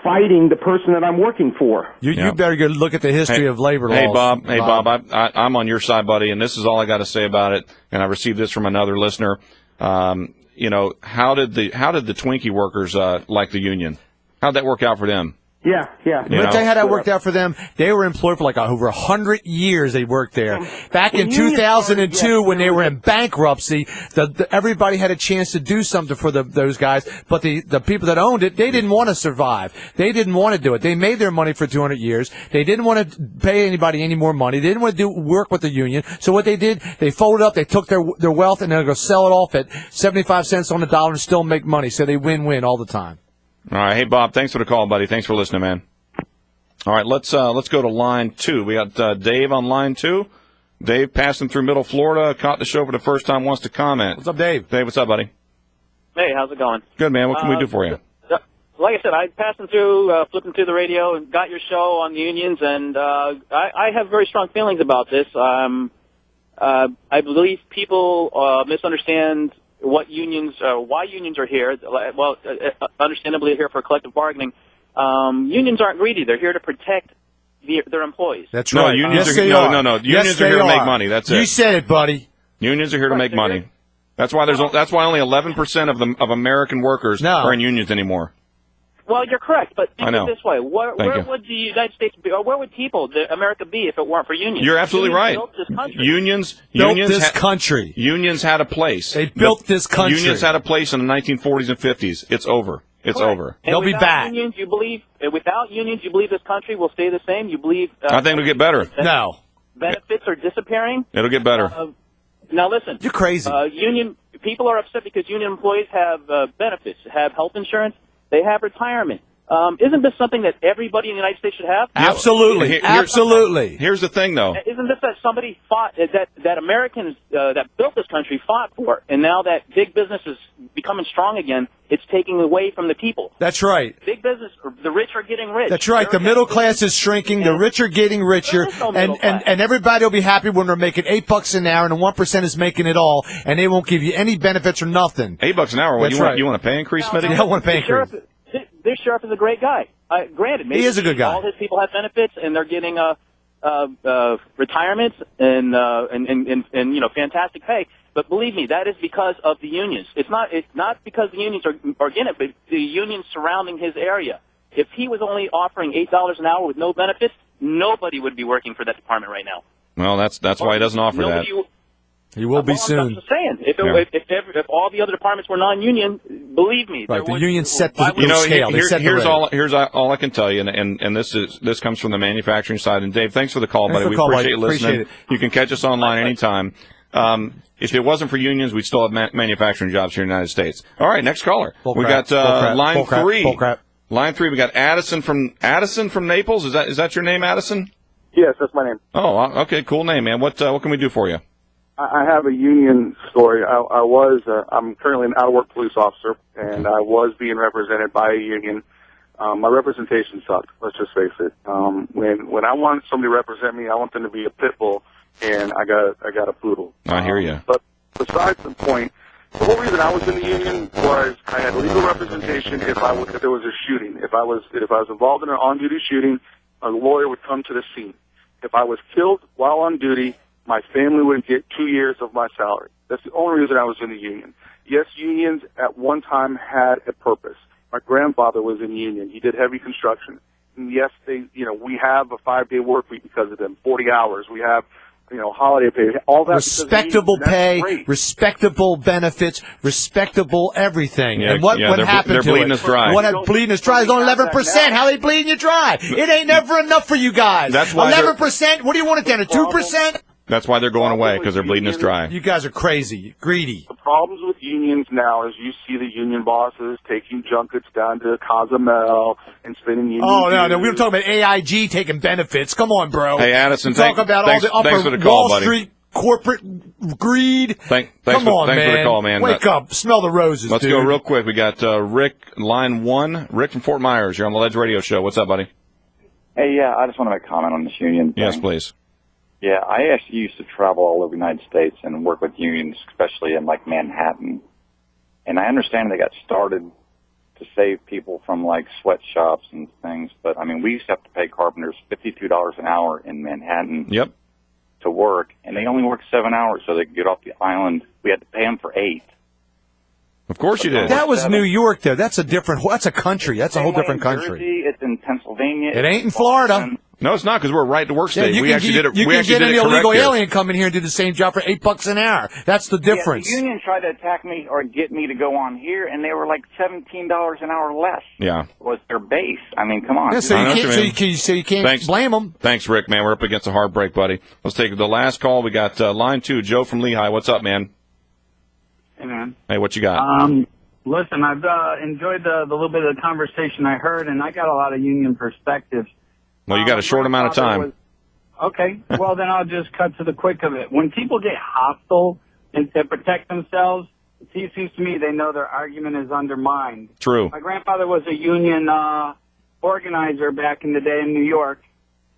fighting the person that I'm working for. You better go look at the history of labor laws. Hey, Bob, I'm on your side, buddy, and this is all I got to say about it. And I received this from another listener. How did the Twinkie workers like the union? How'd that work out for them? Yeah. Let me tell you how that worked out for them. They were employed for over 100 years. They worked there. Back in 2002, when they were in bankruptcy, everybody had a chance to do something for those guys. But the people that owned it, they didn't want to survive. They didn't want to do it. They made their money for 200 years. They didn't want to pay anybody any more money. They didn't want to work with the union. So what they did, they folded up. They took their wealth and they're going to sell it off at 75 cents on the dollar and still make money. So they win-win all the time. All right. Hey, Bob, thanks for the call, buddy. Thanks for listening, man. All right, let's go to line 2. We got Dave on line 2. Dave passing through Middle Florida, caught the show for the first time, wants to comment. What's up, Dave? Dave, what's up, buddy? Hey, how's it going? Good, man. What can we do for you? Like I said, I passing through, flipping through the radio, and got your show on the unions, and I have very strong feelings about this. I believe people misunderstand what unions, why unions are here. Well, understandably, they're here for collective bargaining. Unions aren't greedy. They're here to protect their employees. That's right. No, unions are Unions are here to make money. That's it. You said it, buddy. Unions are here to make money. That's why that's why only 11% of American workers are in unions anymore. Well, you're correct, but think I know. it this way: where would the United States be, or where would America be if it weren't for unions? You're absolutely right. Built this country. Unions built this country. Unions had a place. They built this country. Unions had a place in the 1940s and 50s. It's over. It's over. And they'll be back. Without unions, you believe this country will stay the same? You believe? I think it'll get better. No. Benefits are disappearing. It'll get better. Now listen. You're crazy. Union people are upset because union employees have benefits, have health insurance, they have retirement. Isn't this something that everybody in the United States should have? Absolutely. Absolutely. Here's the thing, though. Isn't this that somebody fought, that Americans that built this country fought for, and now that big business is becoming strong again, it's taking away from the people? That's right. Big business, the rich are getting rich. That's right. The middle class is shrinking. The rich are getting richer. And everybody will be happy when they're making $8 an hour and the 1% is making it all, and they won't give you any benefits or nothing. $8 an hour? That's right. You want a pay increase, Smitty? Yeah, I want a pay increase. This sheriff is a great guy. Granted, maybe he is a good guy. All his people have benefits, and they're getting retirements and fantastic pay. But believe me, that is because of the unions. It's not because the unions are in it, but the unions surrounding his area. If he was only offering $8 an hour with no benefits, nobody would be working for that department right now. Well, that's why he doesn't offer that. He will be soon. I'm just saying, if all the other departments were non-union, believe me, right? The union set the scale. Here's all I can tell you, and this comes from the manufacturing side. And Dave, thanks for the call, buddy. We appreciate you listening. You can catch us online anytime. If it wasn't for unions, we'd still have manufacturing jobs here in the United States. All right, next caller. We got line 3. Line 3. We got Addison from Naples. Is that your name, Addison? Yes, that's my name. Oh, okay, cool name, man. What can we do for you? I have a union story. I'm currently an out-of-work police officer, and I was being represented by a union. My representation sucked. Let's just face it. When I want somebody to represent me, I want them to be a pit bull, and I got a poodle. I hear you. But besides the point, the whole reason I was in the union was I had legal representation if there was a shooting. If I was involved in an on-duty shooting, a lawyer would come to the scene. If I was killed while on duty, my family would get 2 years of my salary. That's the only reason I was in the union. Yes, unions at one time had a purpose. My grandfather was in the union. He did heavy construction. And yes, we have a 5-day work week because of them, 40 hours. We have, holiday pay, all that. Respectable pay, respectable benefits, respectable everything. Yeah, and what happened they're to bleeding it? Us dry. What bleeding us dry is only 11%. How are they bleeding you dry? It ain't never enough for you guys. That's why 11%. What do you want it down to? 2%? That's why they're going away, because they're bleeding us dry. You guys are crazy, greedy. The problems with unions now is you see the union bosses taking junkets down to Cozumel and spending union. Oh, no, we were talking about AIG taking benefits. Come on, bro. Hey, Addison, talk about all the upper Wall Street corporate greed. Thanks for the call, man. Wake up. Smell the roses, Let's dude. go real quick. We got Rick, line 1. Rick from Fort Myers. You're on the Ledge Radio Show. What's up, buddy? Hey, yeah, I just want to make a comment on this union thing. Yes, please. Yeah, I actually used to travel all over the United States and work with unions, especially in like Manhattan. And I understand they got started to save people from like sweatshops and things, but I mean, we used to have to pay carpenters $52 an hour in Manhattan. Yep. To work, and they only work 7 hours so they could get off the island. We had to pay them for 8. Of course you did. That was New York, though. That's a country. That's a whole different country. Jersey, it's in Pennsylvania. It ain't in Florida. No, it's not, because we're right to work state. Yeah, we actually did it. You we can actually get did an it illegal correct alien come in here and do the same job for $8 an hour. That's the difference. Yeah, the union tried to attack me or get me to go on here, and they were like $17 an hour less. Yeah. Was their base? I mean, come on. Yeah, so you can't blame them. Thanks, Rick. Man, we're up against a hard break, buddy. Let's take the last call. We got line 2, Joe from Lehigh. What's up, man? Hey, man. Hey, what you got? Listen, I've enjoyed the little bit of the conversation I heard, and I got a lot of union perspectives. Well, you got a short amount of time. Okay, well, then I'll just cut to the quick of it. When people get hostile and to protect themselves, it seems to me they know their argument is undermined. True. My grandfather was a union organizer back in the day in New York,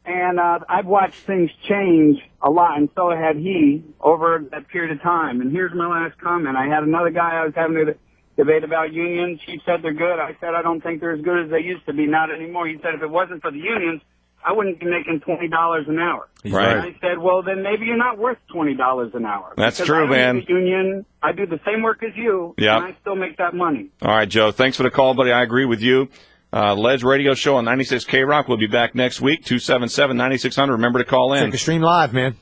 and I've watched things change a lot, and so had he over that period of time. And here's my last comment. I had another guy I was having a debate about unions. He said they're good. I said I don't think they're as good as they used to be. Not anymore. He said if it wasn't for the unions, I wouldn't be making $20 an hour. Right. And I said, well, then maybe you're not worth $20 an hour. That's because true, I man. The union, I do the same work as you, Yep. and I still make that money. All right, Joe. Thanks for the call, buddy. I agree with you. Ledge Radio Show on 96 K-Rock. We'll be back next week, 277-9600. Remember to call in. Take a stream live, man.